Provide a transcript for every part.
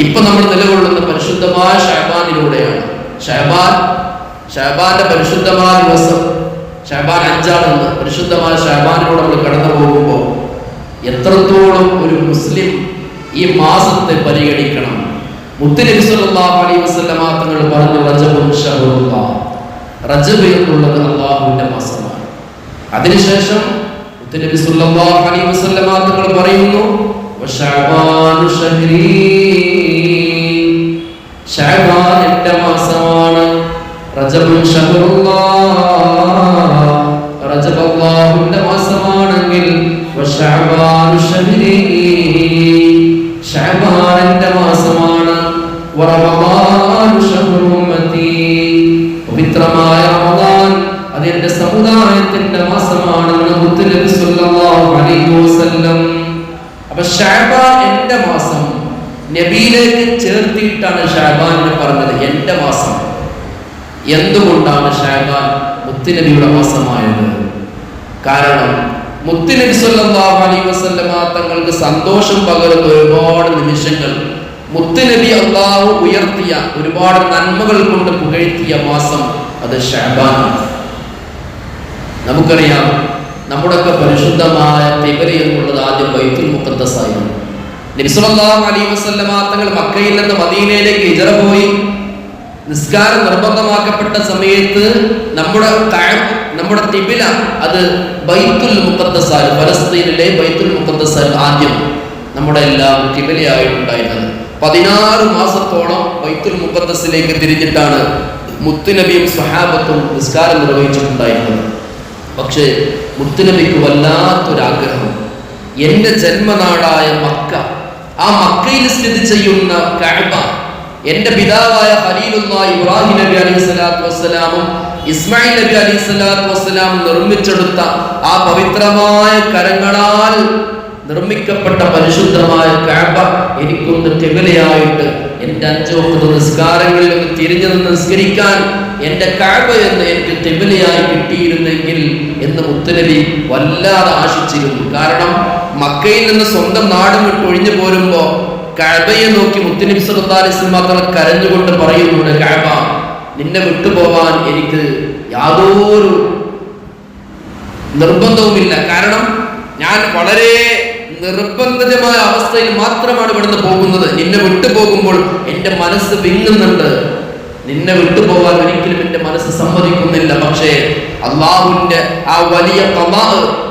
ഇപ്പൊ നമ്മൾ നിലകൊള്ളുന്ന പരിശുദ്ധമായ ഷഅബാനിലൂടെയാണ്. ഷഅബാന്റെ പരിശുദ്ധമായ ദിവസം ഷഅബാൻ 5 പരിശുദ്ധമായ ഷഅബാനിലൂടെ നമ്മൾ കടന്നു പോകുമ്പോൾ എത്രത്തോളം ഒരു മുസ്ലിം ഈ മാസത്തെ പരിഗണിക്കണം. മുത്തുനബി സല്ലല്ലാഹു അലൈഹി വസല്ലമ തങ്ങൾ പറഞ്ഞു, റജബുൻ ശഹറുല്ലാഹ്, റജബ് എന്നുള്ളത് അല്ലാഹുവിന്റെ മാസമാണ്. അതിനുശേഷം മുത്തുനബി സല്ലല്ലാഹു അലൈഹി വസല്ലമ തങ്ങൾ പറയുന്നു, വശഅബാനു ശഹ്രീ, ശഅബാൻ എന്റെ മാസമാണ്. റജബുൻ ശഹറുല്ലാഹ്, റജബ് അല്ലാഹുവിന്റെ മാസമാണെങ്കിൽ വശഅബാനു ശഹ്രീ, ശഅബാൻ എന്റെ മാസമാണ്. വറമദാനു ശഹ്റു ഉമ്മത്തി, പവിത്രമായ റമദാൻ അത് എന്റെ സമുദായത്തിന്റെ മാസമാണ്. മുത്തുനബി സല്ലല്ലാഹു അലൈഹി വസല്ലം. അപ്പൊ ശഅബാൻ എന്റെ മാസം നബിയിലേക്ക് ചേർത്തിയിട്ടാണ് ശഅബാനിനെ പറഞ്ഞത് എന്റെ മാസം. എന്തുകൊണ്ടാണ് ശഅബാൻ മുത്തുനബിയുടെ മാസമായത്? കാരണം മുത്തുനബി സല്ലല്ലാഹു അലൈഹി വസല്ലമ തങ്ങൾക്ക് സന്തോഷം പകരുന്ന ഒരുപാട് നിമിഷങ്ങൾ, മുത്തുനബി അല്ലാഹു ഉയർത്തിയ ഒരുപാട് നന്മകൾ കൊണ്ട് പുകഴ്ത്തിയ മാസം അത് ശഅബാനാണ്. നമുക്കറിയാം, നമ്മുടെയൊക്കെ പരിശുദ്ധമായ തിബരി എന്നുള്ളത് ആദ്യം ബൈത്തുൽ മുഖദ്ദസ് ആയിരുന്നു. നബി സല്ലല്ലാഹു അലൈഹി വസല്ലമ തങ്ങൾ മക്കയിൽ നിന്ന് മദീനയിലേക്ക് ഹിജ്റ പോയി നിസ്കാരം നിർബന്ധമാക്കപ്പെട്ട സമയത്ത് നമ്മുടെ തിബില അത് ബൈത്തുൽ മുഖദ്ദസ് ആയി, ഫലസ്തീനിലെ ബൈത്തുൽ മുഖദ്ദസ് ആയി ആദ്യം നമ്മുടെ എല്ലാം തിബിലയായിട്ടുണ്ടായിരുന്നത്. 16 മാസത്തോളം ബൈത്തുൽ മുഖദ്ദസിലേക്ക് തിരിഞ്ഞിട്ടാണ് മുത്തുനബിയും സ്വഹാബത്തും നിസ്കാരം നിർവഹിച്ചിട്ടുണ്ടായിരുന്നത്. പക്ഷേ മുത്തുനബിക്ക് വല്ലാത്തൊരാഗ്രഹം, എന്റെ ജന്മനാടായ മക്ക, ആ മക്കയിൽ സ്ഥിതി ചെയ്യുന്ന കഅബ, എന്റെ പിതാവായ ഖലീലുല്ലാഹ് ഇബ്രാഹിം നബി അലൈഹി സ്വലാത്തു വസ്സലാമും ഇസ്മായിൽ നബി അലൈഹി സ്വലാത്തു വസ്സലാം നിർമ്മിച്ചെടുത്ത ആ പവിത്രമായ കരങ്ങളാൽ നിർമ്മിക്കപ്പെട്ട പരിശുദ്ധമായ കഅബ എനിക്കൊന്ന് ഖിബലയായിട്ട് എന്റെ 5 വഖ്ത് നിസ്കാരങ്ങളിൽ ഒന്ന് തിരിഞ്ഞു നിന്ന് നിസ്കരിക്കാൻ എന്റെ കഅബ എന്ന് എനിക്ക് ഖിബലയായി കിട്ടിയിരുന്നെങ്കിൽ എന്ന് മുത്തുനബി വല്ലാതെ ആശിച്ചിരുന്നു. കാരണം മക്കയിൽ നിന്ന് സ്വന്തം നാടും വിട്ട് ഒഴിഞ്ഞു പോരുമ്പോ കഅബയെ നോക്കി മുത്തുനബി സല്ലല്ലാഹു അലൈഹി വസല്ലം മാത്രം കരഞ്ഞുകൊണ്ട് പറയുന്നുണ്ട്, കഅബ നിന്നെ വിട്ടുപോവാൻ എനിക്ക് യാതൊരു നിർബന്ധവുമില്ല. കാരണം ഞാൻ വളരെ നിർബന്ധിതമായ അവസ്ഥയിൽ മാത്രമാണ് ഇവിടുന്ന് പോകുന്നത്. നിന്നെ വിട്ടുപോകുമ്പോൾ എൻ്റെ മനസ്സ് വിങ്ങുന്നുണ്ട്. നിന്നെ വിട്ടുപോകാൻ ഒരിക്കലും എൻ്റെ മനസ്സ് സമ്മതിക്കുന്നില്ല. പക്ഷേ അള്ളാഹുവിന്റെ ആ വലിയ ഖദാ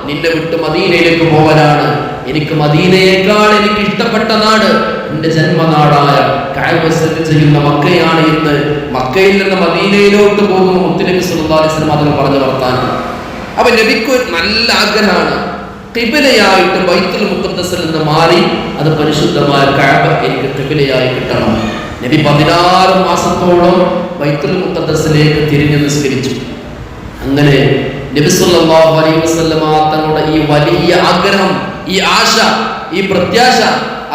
നിന്നെ വിട്ട് മദീനയിലേക്ക് പോകാനാണ്. എനിക്ക് മദീനയേക്കാൾ എനിക്ക് ഇഷ്ടപ്പെട്ട നാട് എന്റെ ജന്മനാടായ കഅബ സ്ഥിതി ചെയ്യുന്ന മക്കയാണ് എന്ന് മക്കയിൽ നിന്ന് മദീനയിലോട്ട് പോകുന്ന മുത്തുനബി സല്ലല്ലാഹു അലൈഹി വസല്ലം അതിൽ പറഞ്ഞ വർത്താനം. അപ്പൊ നബിക്ക് നല്ല ആഗ്രഹമാണ് ഖിബലയായിട്ട് ബൈത്തുൽ മുഖദ്ദസിൽ നിന്ന് മാറി അത് പരിശുദ്ധമായ കഅബ എനിക്ക് ഖിബലയായി കിട്ടണം. നബി 16 മാസത്തോളം ബൈത്തുൽ മുഖദ്ദസിലേക്ക് തിരിഞ്ഞു നിസ്കരിച്ചു. അങ്ങനെ നബി സല്ലല്ലാഹു അലൈഹി വസല്ലം തങ്ങളുടെ ഈ വലിയ ആഗ്രഹം, ഈ ആശ, ഈ പ്രത്യാശ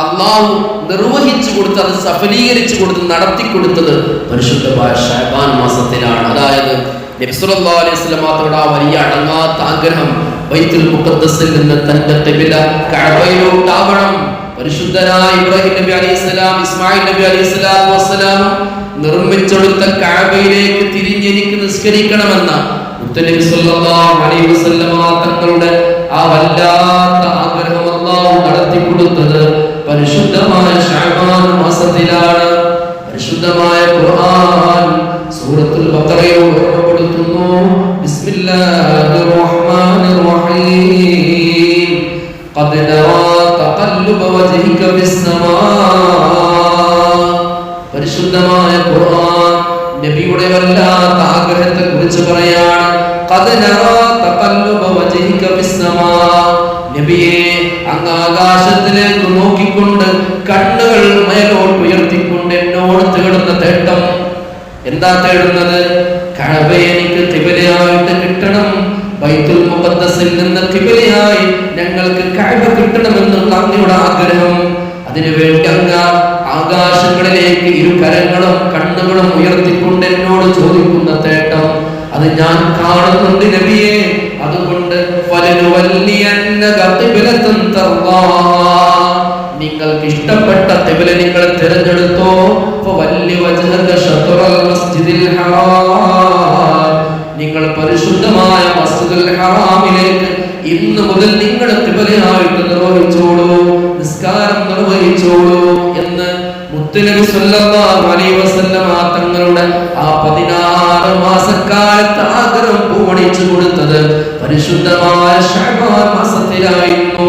അള്ളാഹു നിർവഹിച്ചു കൊടുത്ത്, അത് സഫലീകരിച്ചു കൊടുത്ത്, നടത്തി കൊടുത്തത് പരിശുദ്ധമായ ശഅബാൻ മാസത്തിലാണ്. അതായത് നബി സല്ലല്ലാഹു അലൈഹി വസല്ലം തങ്ങളുടെ ആ വലിയ അടങ്ങാത്ത ആഗ്രഹം ബൈത്തുൽ മുഖദ്ദസിൽ നിന്ന് തന്റെ ഖിബല കഅബയിലോട്ടാവണം. പരിശുദ്ധനായ ഇബ്രാഹിം നബി അലൈഹിസ്സലാം, ഇസ്മായിൽ നബി അലൈഹിസ്സലാത്തു വസ്സലാം നിർമ്മിച്ചെടുത്ത കഅബയിലേക്ക് തിരിഞ്ഞെനിക്ക് നിസ്കരിക്കണമെന്ന മുത്തുനബി സല്ലല്ലാഹു അലൈഹി വസല്ലം തങ്ങളുടെ ആ വല്ലാത്ത ആഗ്രഹം അല്ലാഹു നടത്തി കൊടുത്തത് പരിശുദ്ധമായ ശഅബാൻ മാസത്തിലാണ്. പരിശുദ്ധമായ ഖുർആൻ സൂറത്തുൽ ബഖറയിൽ ഓർമ്മപ്പെടുത്തുന്നു, ബിസ്മില്ലാഹിർ റഹ്മാനിർ റഹീം, ഖദ് നറാ തഖല്ലുബ വജ്ഹിക ഫിസ്സമാ. പരിശുദ്ധമായ ഖുർആൻ നബിയുടെ വല്ലാത്ത ആഗ്രഹത്തെ കുറിച്ച് പറയാണ്. ഖദ് നറാ തഖല്ലുബ വജ്ഹിക ഫിസ്സമാ, നബിയെ അങ്ങ് ആകാശത്തിലേക്ക് നോക്കിക്കൊണ്ട് കണ്ണുകൾ മേലോട്ട് ഉയർത്തിക്കൊണ്ട് എന്നോട് തേടുന്ന തേട്ടം എന്താ തേടുന്നത്? കഅബ എനിക്ക് ഖിബലയായിട്ട് കിട്ടണം. ബൈത്തുൽ മുഖദ്ദസിൽ നിന്ന് ഖിബലയായി ഞങ്ങൾക്ക് കഅബ കിട്ടണമെന്നുള്ള അങ്ങയുടെ ആഗ്രഹം. അതിനുവേണ്ടി അങ്ങ് ആകാശങ്ങളിലേക്ക് ഇരു കരങ്ങളും കണ്ണുകളും ഉയർത്തിക്കൊണ്ട് എന്നോട് ചോദിക്കുന്ന തേട്ടം അത് ഞാൻ കാണുന്നുണ്ട് നബിയെ. അതുകൊണ്ട് നിങ്ങൾക്ക് ഇഷ്ടപ്പെട്ട ഖിബ്ല നിങ്ങൾ തിരഞ്ഞെടുത്തോ. ഫവല്ലി വജ്ഹക ശത്റൽ മസ്ജിദിൽ ഹറാം, നിങ്ങൾ പരിശുദ്ധമായ മസ്ജിദുൽ ഹറാമിലേക്ക് ഇന്ന് മുതൽ നിങ്ങൾ ഖിബ്ലയായിട്ട് നിർവഹിച്ചോളൂ, നിസ്കാരം നിർവഹിച്ചോളൂ എന്ന് മുത്തുനബി സല്ലല്ലാഹു അലൈഹി വസല്ലമ തങ്ങളുടെ ആ 16 മാസക്കാലത്ത് ആഗ്രഹം പൂവണിച്ചു കൊടുത്തത് പരിശുദ്ധമായ ശഅബാൻ മാസത്തിലായിരുന്നു.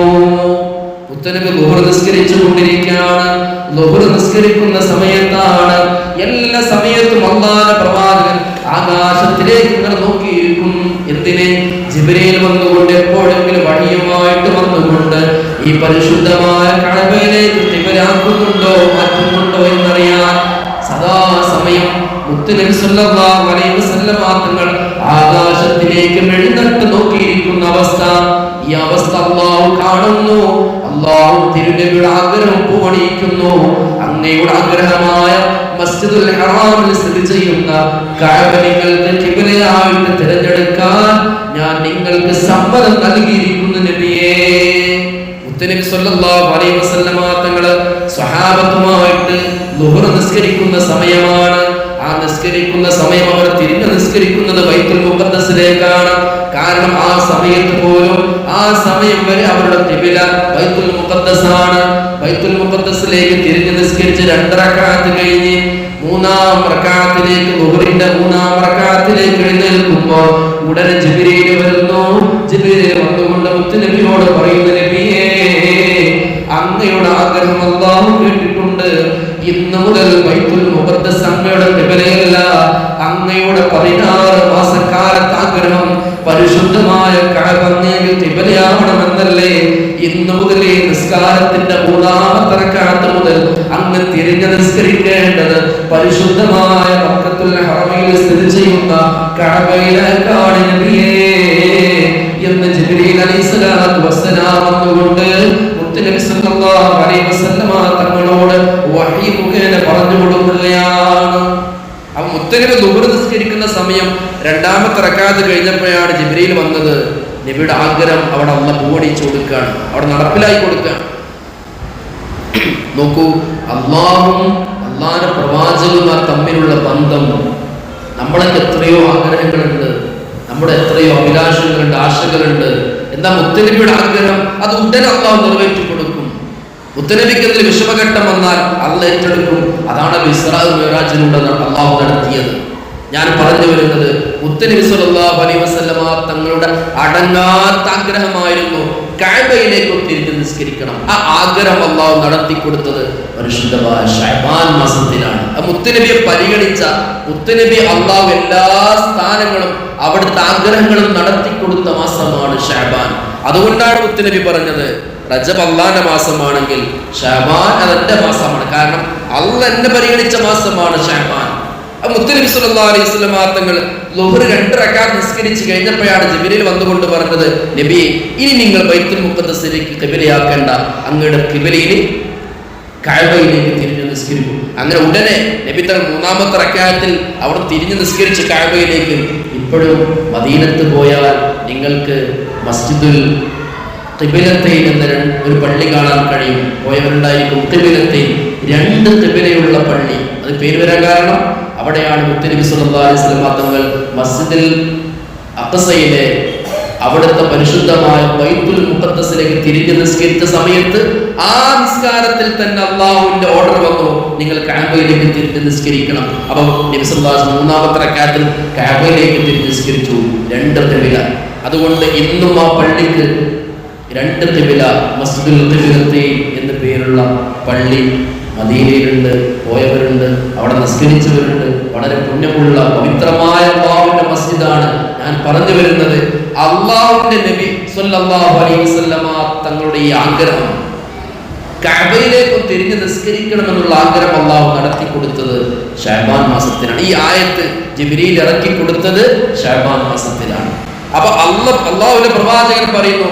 മുത്തുനബി ളുഹർ നിസ്കരിച്ചു കൊണ്ടിരിക്കുകയാണ്. ളുഹർ നിസ്കരിക്കുന്ന സമയത്താണ് എല്ലാ സമയത്തും അല്ലാഹുവിന്റെ പ്രവാചകൻ ആകാശത്തിലേക്ക് ഇങ്ങനെ നോക്കിയിരിക്കും. എന്തിനെ? ജിബ്രീൽ വന്നുകൊണ്ട് എപ്പോഴെങ്കിലും വഴിയുമായിട്ട് വന്നുകൊണ്ട് ഈ പരിശുദ്ധമായ കഅബയിലേക്ക് ഖിബ്ലയാക്കുന്നുണ്ടോ മാറ്റുന്നുണ്ടോ എന്നറിയാൻ സദാസമയം മുത്തുനബി സല്ലല്ലാഹു അലൈഹി വസല്ലം തങ്ങൾ ആകാശത്തിലേക്ക് എഴുന്നേറ്റ് നോക്കിയിരിക്കുന്ന അവസ്ഥ, ഈ അവസ്ഥ അല്ലാഹു കാണുന്നു. അല്ലാഹു തിരുനബിയുടെ ആഗ്രഹം പൂവണിയിക്കുന്നു. അങ്ങയുടെ ആഗ്രഹമായ മസ്ജിദുൽ ഹറാമിൽ സ്ഥിതി ചെയ്യുന്ന കഅബ നിങ്ങൾക്ക് ഖിബ്ലയായിട്ട് തിരഞ്ഞെടുക്കാൻ ഞാൻ നിങ്ങൾക്ക് സമ്മതം നൽകിയിരിക്കുന്നു നബിയേ. മുത്തുനബി സല്ലല്ലാഹു അലൈഹി വസല്ലമ തങ്ങൾ സ്വഹാബത്തുമായിട്ട് ളുഹർ നിസ്കരിക്കുന്ന സമയമാണ്. ആ നിസ്കരിക്കുന്ന സമയം അവർ തിരിഞ്ഞ് നിസ്കരിക്കുന്നത് ബൈത്തുൽ മുഖദ്ദസിലേക്കാണ്. കാരണം ആ സമയത്ത് പോലും ആ സമയം വരെ അവരുടെ ഖിബ്ല ബൈത്തുൽ മുഖദ്ദസാണ്. ബൈത്തുൽ മുഖദ്ദസിലേക്ക് തിരിഞ്ഞ് നിസ്കരിച്ച് 2 റക്അത്ത് കഴിഞ്ഞ് 3-ാം റക്അത്തിലേക്ക് ളുഹറിന്റെ 3-ാം റക്അത്തിലേക്ക് എഴുന്നേൽക്കുമ്പോൾ ഉടനെ ജിബ്രീൽ വരുന്നു. ജിബ്രീൽ വന്നുകൊണ്ട് മുത്തുനബിയോട് പറയുന്നു, നബിയേ, അങ്ങയുടെ ആഗ്രഹം അല്ലാഹു കേട്ടിട്ടുണ്ട്. ഇന്ന് മുതൽ ബൈത്തുൽ മുഖദ്ദസ് അങ്ങയുടെ ഖിബ്ലയല്ല, അങ്ങയുടെ 16 മാസക്കാലത്തെ ആഗ്രഹം പരിശുദ്ധമായ കഅബ അങ്ങയുടെ ഖിബ്ലയാവണമെന്നല്ലേ? ഇന്ന് മുതൽ ഈ നിസ്കാരത്തിന്റെ 3-ാമത്തെ റക്അത്ത് മുതൽ അങ്ങ് തിരിഞ്ഞ് നിസ്കരിക്കേണ്ടത് പരിശുദ്ധമായ മക്കത്തുൽ ഹറമയിൽ സ്ഥിതി ചെയ്യുന്ന കഅബയിലേക്കാണ് നബിയേ എന്ന് ജിബ്രീൽ അലൈഹിസ്സലാത്തു വസ്സലാം വന്നുകൊണ്ട് മുത്തുനബി സല്ലല്ലാഹു അലൈഹി വസല്ലമ തങ്ങളോട് വഹി മുഖേന പറഞ്ഞു കൊടുക്കുകയാണ്. അപ്പോൾ മുത്തുനബി ളുഹർ നിസ്കരിക്കുന്ന സമയം 2-ാമത്തെ റക്അത്ത് കഴിഞ്ഞപ്പോഴാണ് ജിബ്രീൽ വന്നത്. നബിയുടെ ആഗ്രഹം അവിടെ അല്ലാഹു പൂവണിച്ചു കൊടുക്കുകയാണ്, അവിടെ നടപ്പിലായി കൊടുക്കുകയാണ്. നോക്കൂ, അല്ലാഹും അല്ലാഹുവിന്റെ പ്രവാചകന്മാർ തമ്മിലുള്ള ബന്ധം. നമ്മളൊക്കെ എത്രയോ ആഗ്രഹങ്ങളുണ്ട്, നമ്മുടെ എത്രയോ അഭിലാഷങ്ങളുണ്ട്, ആശകളുണ്ട്. എന്താ മുത്തുനബിയുടെ ആഗ്രഹം? അത് ഉടനെ അല്ലാഹു നിറവേറ്റി കൊടുക്കും. മുത്തുനബിക്ക് എന്തെങ്കിലും വിഷമഘട്ടം വന്നാൽ അല്ലാഹു ഏറ്റെടുക്കും. അതാണ് ഇസ്രാ മിഅ്റാജിലൂടെ അല്ലാഹു നടത്തിയത്. ഞാൻ പറഞ്ഞു വരുന്നത്, മുത്തുനബി സല്ലല്ലാഹു അലൈഹി വസല്ലമ തങ്ങളുടെ അടങ്ങാത്ത ആഗ്രഹമായിരുന്നു കഅബയിലേക്ക് തിരിഞ്ഞ് നിസ്കരിക്കണം. ആ ആഗ്രഹം അല്ലാഹു നടത്തി കൊടുത്തത് പരിശുദ്ധമായ ശഅബാൻ മാസത്തിലാണ്. മുത്തുനബിയെ പരിഗണിച്ച മുത്തുനബി അല്ലാഹു എല്ലാ സ്ഥാനങ്ങളും അവിടുത്തെ ആഗ്രഹങ്ങളും നടത്തി കൊടുത്ത മാസമാണ് ശഅബാൻ. അതുകൊണ്ടാണ് മുത്തുനബി പറഞ്ഞത്, റജബ് അല്ലാഹുവിന്റെ മാസമാണെങ്കിൽ ശഅബാൻ അതെന്റെ മാസമാണ്. കാരണം അല്ലാഹു എന്നെ പരിഗണിച്ച മാസമാണ് ശഅബാൻ. മുത്തുനബി സല്ലല്ലാഹു അലൈഹി വസല്ലം തങ്ങൾ ളുഹർ 2 റക്അത്ത് നിസ്കരിച്ച് കഴിഞ്ഞപ്പോഴാണ് ജിബ്രീൽ വന്നുകൊണ്ട് പറഞ്ഞത്, നബി, ഇനി നിങ്ങൾ ബൈത്തുൽ മുഖദ്ദസിലേക്ക് ഖിബ്ലയാക്കേണ്ട, അങ്ങയുടെ ഖിബ്ലയിൽ കഅബയിലേക്ക് തിരിഞ്ഞ് നിസ്കരിക്കും. അങ്ങനെ ഉടനെ നബി തങ്ങൾ 3-ാമത്തെ റക്അത്തിൽ അവിടെ തിരിഞ്ഞ് നിസ്കരിച്ച് കഅബയിലേക്ക്. ഇപ്പോഴും മദീനത്ത് പോയാൽ നിങ്ങൾക്ക് മസ്ജിദുൽ ഖിബ്ലത്തൈൻ എന്ന ഒരു പള്ളി കാണാൻ കഴിയും. പോയവരുണ്ടായിരിക്കും. ഖിബ്ലത്തൈൻ, 2 ഖിബ്ലയുള്ള പള്ളി. അത് പേര് വരാൻ കാരണം അവിടെയാണ് മുത്തുനബി സല്ലല്ലാഹു അലൈഹി വസല്ലം തങ്ങൾ മസ്ജിദുൽ അഖ്സയിലെ അവിടുത്തെ പരിശുദ്ധമായ ബൈത്തുൽ മുഖദ്ദസിലേക്ക് തിരിഞ്ഞ് നിസ്കരിച്ച സമയത്ത് ആ നിസ്കാരത്തിൽ തന്നെ അല്ലാഹുവിന്റെ ഓർഡർ വന്നു, നിങ്ങൾ കഅബയിലേക്ക് തിരിഞ്ഞ് നിസ്കരിക്കണം. അപ്പോൾ നബി സല്ലല്ലാഹു അലൈഹി വസല്ലം 3-ാമത്തെ റക്അത്തിൽ കഅബയിലേക്ക് തിരിഞ്ഞ് നിസ്കരിച്ചു, 2 ഖിബ്ല. അതുകൊണ്ട് ഇന്നും ആ പള്ളിക്ക് 2 ഖിബ്ല, മസ്ജിദുൽ ഖിബ്ലത്തൈൻ എന്ന് പേരുള്ള പള്ളി മദീനയിലുണ്ട്. പോയവരുണ്ട്, അവിടെ നിസ്കരിച്ചവരുണ്ട്. വളരെ പുണ്യമുള്ള പവിത്രമായ അല്ലാഹുവിന്റെ മസ്ജിദാണ്. ഞാൻ പറഞ്ഞു വരുന്നത്, അല്ലാഹുവിന്റെ നബി സല്ലല്ലാഹു അലൈഹി വസല്ലമ തങ്ങളുടെ ഈ ആഗ്രഹം കഅബയിലേക്ക് തിരിഞ്ഞ് നിസ്കരിക്കണമെന്നുള്ള ആഗ്രഹം അല്ലാഹു നടത്തി കൊടുത്തത് ശഅബാൻ മാസത്തിലാണ്. ഈ ആയത്ത് ജിബ്രീൽ ഇറക്കി കൊടുത്തത് ശഅബാൻ മാസത്തിലാണ്. അപ്പൊ അല്ലാഹുവിന്റെ പ്രവാചകൻ പറയുന്നു,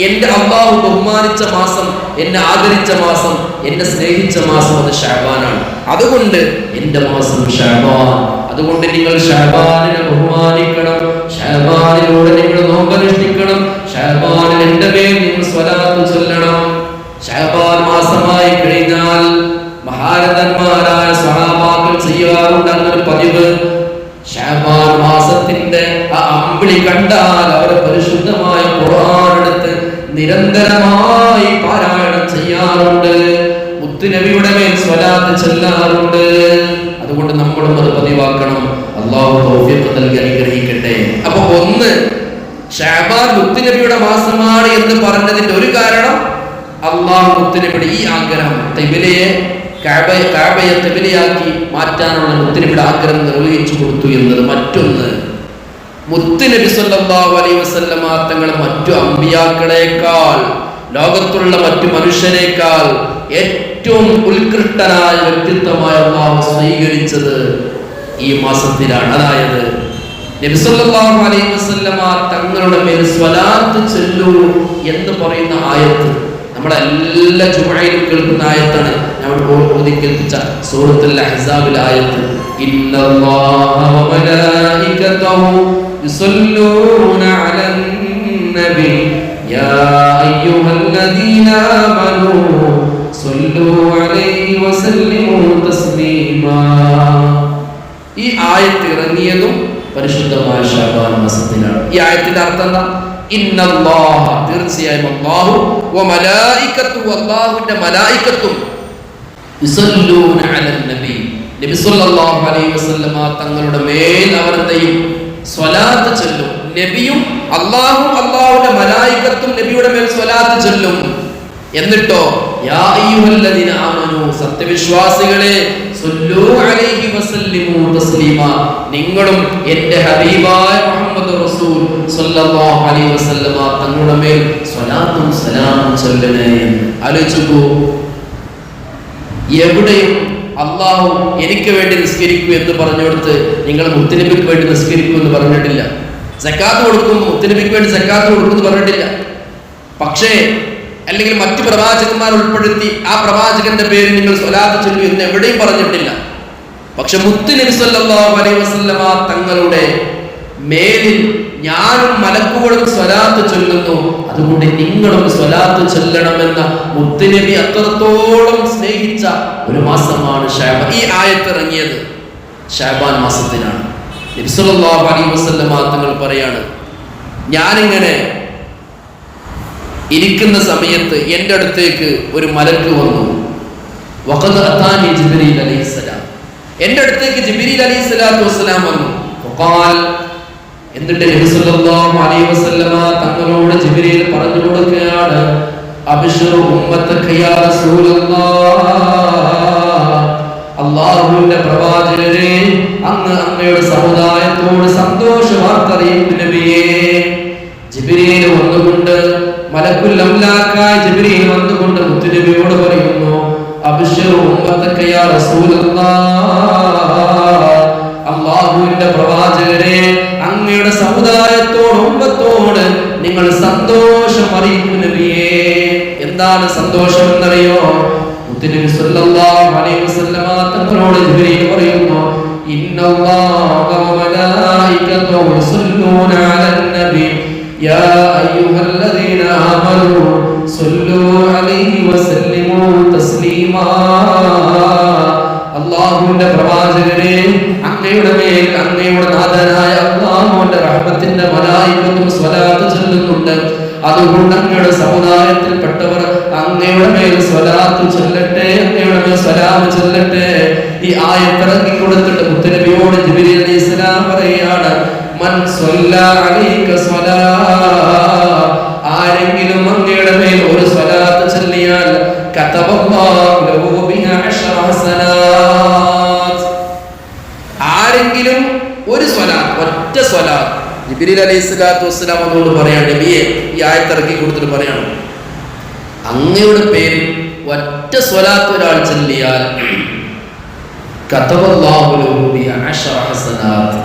എന്റെ അല്ലാഹു ബഹുമാനിച്ച മാസം, എന്നെ ആദരിച്ച മാസം, എന്നെ സ്നേഹിച്ച മാസം അത് ശഅബാനാണ്. അതുകൊണ്ട് എന്റെ മാസം ശഅബാൻ. അതുകൊണ്ട് നിങ്ങൾ ശഅബാനിനെ ബഹുമാനിക്കണം. ശഅബാനിലൂടെ നിങ്ങൾ നോമ്പനുഷ്ഠിക്കണം. ശഅബാനിൽ എന്റെ മേൽ നിങ്ങൾ സ്വലാത്ത് ചൊല്ലണം. ശഅബാൻ മഹാരഥന്മാരായ സ്വഹാബാക്കൾ ചെയ്യാറുണ്ട് അങ്ങനെ പതിവ്. ശഅബാൻ മാസത്തിന്റെ ആ അമ്പിളി കണ്ടാൽ അവർ പരിശുദ്ധമായ ഖുർആൻ എടുത്ത് നിരന്തരമായി പാരായണം ചെയ്യാറുണ്ട്, മുത്തുനബിയുടെ മേൽ സ്വലാത്ത് ചൊല്ലാറുണ്ട്. അതുകൊണ്ട് നമ്മളും അത് പതിവാക്കണം. അല്ലാഹു തൗഫീഖ് നൽകി അനുഗ്രഹിക്കട്ടെ. അപ്പൊ ഒന്ന്, ശഅബാൻ മുത്തുനബിയുടെ മാസമാണ് എന്ന് പറഞ്ഞതിന്റെ ഒരു കാരണം അല്ലാഹു മുത്തുനബിയുടെ ഈ ആഗ്രഹം, കഅബയെ ഖിബലയാക്കി മാറ്റാനുള്ള മുത്തുനബിയുടെ ആഗ്രഹം നിർവഹിച്ചു കൊടുത്തു എന്നത്. മറ്റൊന്ന്, മുത്തുനബി സല്ലല്ലാഹു അലൈഹി വസല്ലമ തങ്ങൾ മറ്റു അമ്പിയാക്കളെക്കാൾ, ലോകത്തുള്ള മറ്റു മനുഷ്യരെക്കാൾ ഏറ്റവും ഉത്കൃഷ്ടനായ വ്യക്തിത്വമായ അല്ലാഹു സ്വീകരിച്ചത് ഈ മാസത്തിലാണ്. അതായത് നബി സല്ലല്ലാഹു അലൈഹി വസല്ലമ തങ്ങളുടെ മേൽ സ്വലാത്ത് ചൊല്ലൂ എന്ന് പറയുന്ന ആയത്ത് നമ്മളെല്ലാ ജുമുഅയിലും കേൾക്കുന്ന ആയത്താണ്. ഞാൻ ഓതി കേൾപ്പിച്ച സൂറത്തുൽ അഹ്സാബിലെ ആയത്ത്, ഇന്നല്ലാഹ വ മലായികതഹു യുസല്ലൂന അലൻ നബി യാ അയ്യുഹല്ലദീന ആമനൂ സല്ലൂ അലൈഹി വസല്ലിമൂ തസ്ലീമാ. ഈ ആയത്ത് ഇറങ്ങിയതും പരിശുദ്ധമായ ശഅബാൻ മാസത്തിലാണ്. ഈ ആയത്തിന്റെ അർത്ഥം എന്താ? ഇന്നല്ലാഹ, തീർച്ചയായും അല്ലാഹു, വ മലായികത്തുഹു, അല്ലാഹുവിന്റെ മലായികത്തും, യുസല്ലൂന അലൻ നബി, നബി സല്ലല്ലാഹു അലൈഹി വസല്ലമ തങ്ങളുടെ മേൽ അവർ എന്തെയും സ്വലാത്ത് ചൊല്ലും. നബിയും അല്ലാഹുവും അല്ലാഹുവിന്റെ മലായികത്തും നബിയുടെ മേൽ സ്വലാത്ത് ചൊല്ലും. എന്നിട്ടോ യാ അയ്യുഹല്ലദീന ആമനൂ, സത്യവിശ്വാസികളെ, സല്ലൂ അലൈഹി വസല്ലിമൂ തസ്ലീമാ, നിങ്ങളും എൻ്റെ ഹബീബായ മുഹമ്മദ് റസൂൽ സല്ലല്ലാഹു അലൈഹി വസല്ലമ തങ്ങളുടെ മേൽ സ്വലാത്തും സലാമും ചൊല്ലണേ. ആലോചിക്കൂ, എവിടെയും അല്ലാഹു എനിക്ക് വേണ്ടി നിസ്കരിക്കൂ എന്ന് പറഞ്ഞുകൊടുത്ത് നിങ്ങൾ മുത്തുനബിക്ക് വേണ്ടി നിസ്കരിക്കൂ എന്ന് പറഞ്ഞിട്ടില്ല. സക്കാത്ത് കൊടുക്കും, മുത്തുനബിക്ക് വേണ്ടി സക്കാത്ത് കൊടുക്കും എന്ന് പറഞ്ഞിട്ടില്ല. പക്ഷേ അല്ലെങ്കിൽ മറ്റു പ്രവാചകന്മാർ ഉൾപ്പെടുത്തി ആ പ്രവാചകന്റെ പേരിൽ നിങ്ങൾ സ്വലാത്ത് ചൊല്ലൂ എന്ന് എവിടെയും പറഞ്ഞിട്ടില്ല. പക്ഷെ മുത്തുനബി സല്ലല്ലാഹു അലൈഹി വസല്ലമ തങ്ങളുടെ മേലിൽ ഞാനും മലക്കുകളും സ്വലാത്ത് ചൊല്ലുന്നു, അതുകൊണ്ട് നിങ്ങളും സ്വലാത്ത് ചൊല്ലണമെന്ന മുത്തുനബി അത്രത്തോളം സ്നേഹിച്ച ഒരു മാസമാണ് ശഅബാൻ. ഈ ആയത്ത് ഇറങ്ങിയത് ശഅബാൻ മാസത്തിലാണ്. നബി സല്ലല്ലാഹു അലൈഹി വസല്ലമ തങ്ങൾ പറയാണ്, ഞാനിങ്ങനെ ഇരിക്കുന്ന സമയത്ത് എൻ്റെ അടുത്തേക്ക് ഒരു മലക്ക് വന്നു. വഖദ് അതാനി ജിബ്രീൽ അലൈഹിസ്സലാം, എൻ്റെ അടുത്തേക്ക് ജിബ്രീൽ അലൈഹിസ്സലാത്തു വസ്സലാം വന്നു. വഖാൽ, എന്നിട്ട് നബി സല്ലല്ലാഹു അലൈഹി വസല്ലമ തങ്ങളോട് ജിബ്രീൽ പറഞ്ഞു കൊടുക്കുകയാണ്, അബ്ശിറു ഉമ്മതക യാ റസൂലല്ലാഹ്, അല്ലാഹുവിന്റെ പ്രവാചകരെ, അങ്ങയുടെ സമുദായത്തോട് സന്തോഷ വാർത്ത അറിയിക്കൂ നബിയേ. ജിബ്രീൽ വന്നുകൊണ്ട്, മലക്കുൽ അംലാക്കായ ജിബ്രീൽ വന്നുകൊണ്ട് മുത്തുനബിയോട് പറയുന്നു, അബ്ശിറു ഉമ്മതക യാ റസൂലല്ലാഹ്, അല്ലാഹുവിന്റെ പ്രവാചകരെ, അങ്ങയുടെ സമുദായത്തോട്, ഉമ്മത്തോട് നിങ്ങൾ സന്തോഷം അറിയിക്കൂ നബിയേ. എന്താണ് സന്തോഷം എന്നറിയോ? മുത്തുനബി സല്ലല്ലാഹു അലൈഹി വസല്ലമ തങ്ങളോട് ജിബ്രീൽ പറയുന്നു, ഇന്നല്ലാഹ വ മലായികതഹു യുസല്ലൂന അലൻ നബി യാ അയ്യുഹല്ലദീന ആമനൂ സല്ലൂ അലൈഹി വസല്ലിമൂ തസ്ലീമാ. അല്ലാഹുവിന്റെ പ്രവാചകരെ, അങ്ങയുടെ മേൽ അങ്ങയുടെ നാഥനായ അല്ലാഹുവിന്റെ റഹ്മത്തിന്റെ മലായികത്തും സ്വലാത്ത് ചൊല്ലുന്നുണ്ട്, അതുകൊണ്ട് അങ്ങയുടെ സമുദായത്തിൽപ്പെട്ടവർ അങ്ങയുടെ മേൽ സ്വലാത്ത് ചൊല്ലട്ടെ, അങ്ങയുടെ മേൽ സലാം ചൊല്ലട്ടെ. ഈ ആയത്ത് ഇറങ്ങി കൊടുത്തിട്ട് മുത്തുനബിയോട് ജിബ്രീൽ അലൈഹിസ്സലാം പറയുകയാണ്, മൻ സ്വല്ലാ അലൈക സ്വലാ, ആരെങ്കിലും അങ്ങയുടെ മേൽ ഒരു സ്വലാത്ത് ചൊല്ലിയാൽ കതബല്ലാഹു ലഹു ബിഹാ അശ്റ ഹസനാത്ത്. ആരെങ്കിലും ഒരു സ്വലാത്ത്, ഒറ്റ സ്വലാത്ത്, ജിബ്രീൽ അലൈഹിസ്സലാത്തു വസ്സലാം അവരോട് പറയാണ്, നബിയെ, ഈ ആയത്ത് ഇറക്കി കൊടുത്തിട്ട് പറയാണ്, അങ്ങയുടെ പേരിൽ ഒറ്റ സ്വലാത്ത് ഒരാൾ ചൊല്ലിയാൽ കതബല്ലാഹു ലഹു ബിഹാ അശ്റ ഹസനാത്ത്,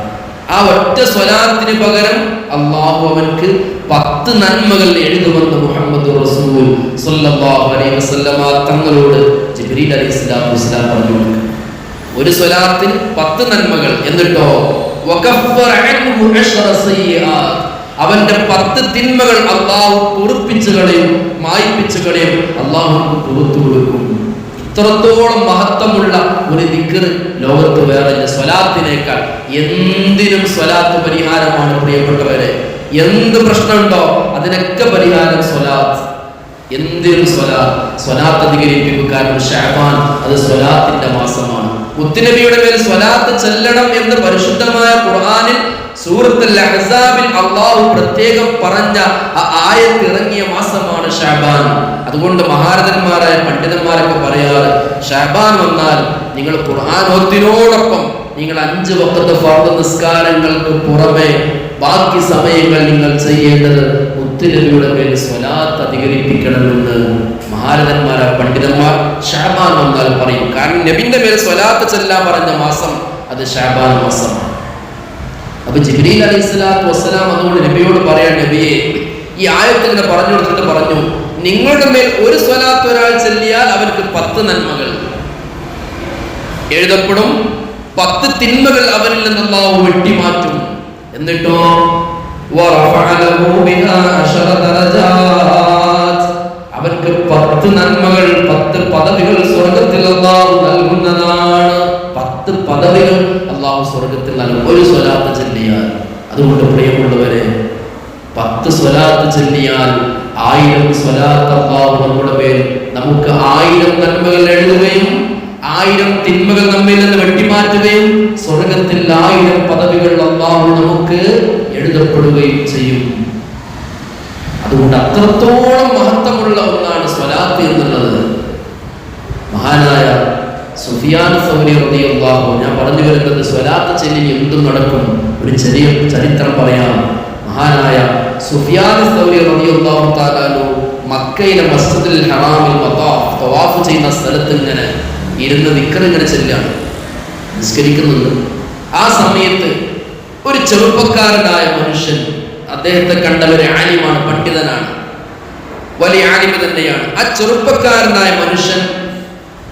ആ ഒറ്റ സ്വലാത്തിന് പകരം അല്ലാഹു അവൻക്ക് 10 നന്മകൾ എഴുതുമെന്ന് മുഹമ്മദ് റസൂൽ സല്ലല്ലാഹു അലൈഹി വസല്ലമ തങ്ങളോട് ജിബ്രീൽ അലൈഹിസ്സലാത്തു വസ്സലാം പറഞ്ഞു. ഒരു സ്വലാത്തിന് 10 നന്മകൾ. എന്നിട്ടോ വകഫറ അൻഹു അശ്റ സയ്യിആത്ത്, അവന്റെ 10 തിന്മകൾ അല്ലാഹു പൊറുപ്പിച്ചു കളയും, മായ്പിച്ചു കളയും, അല്ലാഹു പുറത്തു കൊടുക്കും. ഇത്രത്തോളം മഹത്വമുള്ള ദിക്ർ ലോകത്ത് വേറെ ഇല്ല. സ്വലാത്തിനേക്കാൾ എന്തിനും സ്വലാത്ത് പരിഹാരമാണ് പ്രിയപ്പെട്ടവരെ. എന്ത് പ്രശ്നമുണ്ടോ അതിനൊക്കെ പരിഹാരം സ്വലാത്ത്. എന്തിനും സ്വലാത്ത് അധികരിപ്പിക്കും. കാരണം ശഅബാൻ അത് സ്വലാത്തിന്റെ മാസമാണ്. മുത്തുനബിയുടെ മേൽ സ്വലാത്ത് ചെല്ലണം എന്ന് പരിശുദ്ധമായ ഖുർആനിൽ സൂറത്തുൽ അഹ്സാബിൽ അല്ലാഹു പ്രത്യേകം പറഞ്ഞ ആ ആയത്ത് ഇറങ്ങിയ മാസമാണ് ശഅബാൻ. അതുകൊണ്ട് മഹാരഥന്മാരായ പണ്ഡിതന്മാരൊക്കെ പറയാറ്, ശഅബാൻ വന്നാൽ നിങ്ങൾ ഖുർആൻ ഓത്തിനോടൊപ്പം നിങ്ങൾ 5 വഖത്ത് ഫർദ് നിസ്കാരങ്ങൾക്ക് പുറമെ ബാക്കി സമയങ്ങൾ നിങ്ങൾ ചെയ്യേണ്ടത് മുത്തുനബിയുടെ മേൽ സ്വലാത്ത് അധികരിപ്പിക്കണമെന്ന് മഹാരഥന്മാരായ പണ്ഡിതന്മാർ ശഅബാൻ വന്നാൽ പറയും. കാരണം നബിന്റെ മേൽ സ്വലാത്ത് ചെല്ലാൻ പറഞ്ഞ മാസം അത് ശഅബാൻ മാസമാണ്. അപ്പൊ ജിബ്രീൽ അലൈഹിസ്സലാത്തു വസ്സലാം അതുകൊണ്ട് നബിയോട് പറയാൻ, നബിയെ ഈ ആയത്ത് ഇങ്ങനെ പറഞ്ഞു കൊടുത്തിട്ട് പറഞ്ഞു, നിങ്ങളുടെ മേൽ ഒരു സ്വലാത്ത് ഒരാൾ ചെല്ലിയാൽ അവർക്ക് 10 നന്മകൾ എഴുതപ്പെടും, 10 തിന്മകൾ അവരിൽ നിന്ന് അല്ലാഹു വെട്ടിമാറ്റും. എന്നിട്ടോ അവർക്ക് 10 നന്മകൾ, 10 പദവികൾ സ്വർഗത്തിൽ അല്ലാഹു നൽകുന്നതാണ്. 10 പദവികൾ അല്ലാഹു സ്വർഗത്തിൽ നൽകും ഒരു സ്വലാത്ത് ചൊല്ലിയാൽ. അതുകൊണ്ട് പ്രിയമുള്ളവരെ, 10 സ്വലാത്ത് ചൊല്ലിയാൽ 1000 സ്വലാത്ത് അല്ലാഹു നമ്മുടെ മേൽ നമുക്ക് 1000 നന്മകൾ എഴുതുകയും 1000 തിന്മകൾ നമ്മിൽ നിന്ന് വെട്ടിമാറ്റുകയും സ്വർഗത്തിൽ 1000 പദവികൾ അല്ലാഹു നമുക്ക് എഴുതപ്പെടുകയും ചെയ്യും. അതുകൊണ്ട് അത്രത്തോളം മഹത്വമുള്ള ഒന്നാണ് സ്വലാത്ത് എന്നുള്ളത്. മഹാനായ സുഫിയാൻ സൗരി റളിയല്ലാഹു അൻഹു, ഞാൻ പറഞ്ഞു വരുന്നത് സ്വലാത്ത് ചൊല്ലി എന്തും നടക്കും. ഒരു ചെറിയ ചരിത്രം പറയാം. മഹാനായ സുഫിയാൻ സൗരി റളിയല്ലാഹു തആല മക്കയിലെ മസ്ജിദുൽ ഹറാമിൽ തവാഫ് ചെയ്യുന്ന സ്ഥലത്ത് ഇങ്ങനെ ഇരുന്ന് ദിക്ർ ഇങ്ങനെ ചെല്ലാണ്, നിസ്കരിക്കുന്നുണ്ട്. ആ സമയത്ത് ഒരു ചെറുപ്പക്കാരനായ മനുഷ്യൻ, അദ്ദേഹത്തെ കണ്ടവരെ ആലിമാണ്, പണ്ഡിതനാണ്, വലിയ ആലിമ തന്നെയാണ്. ആ ചെറുപ്പക്കാരനായ മനുഷ്യൻ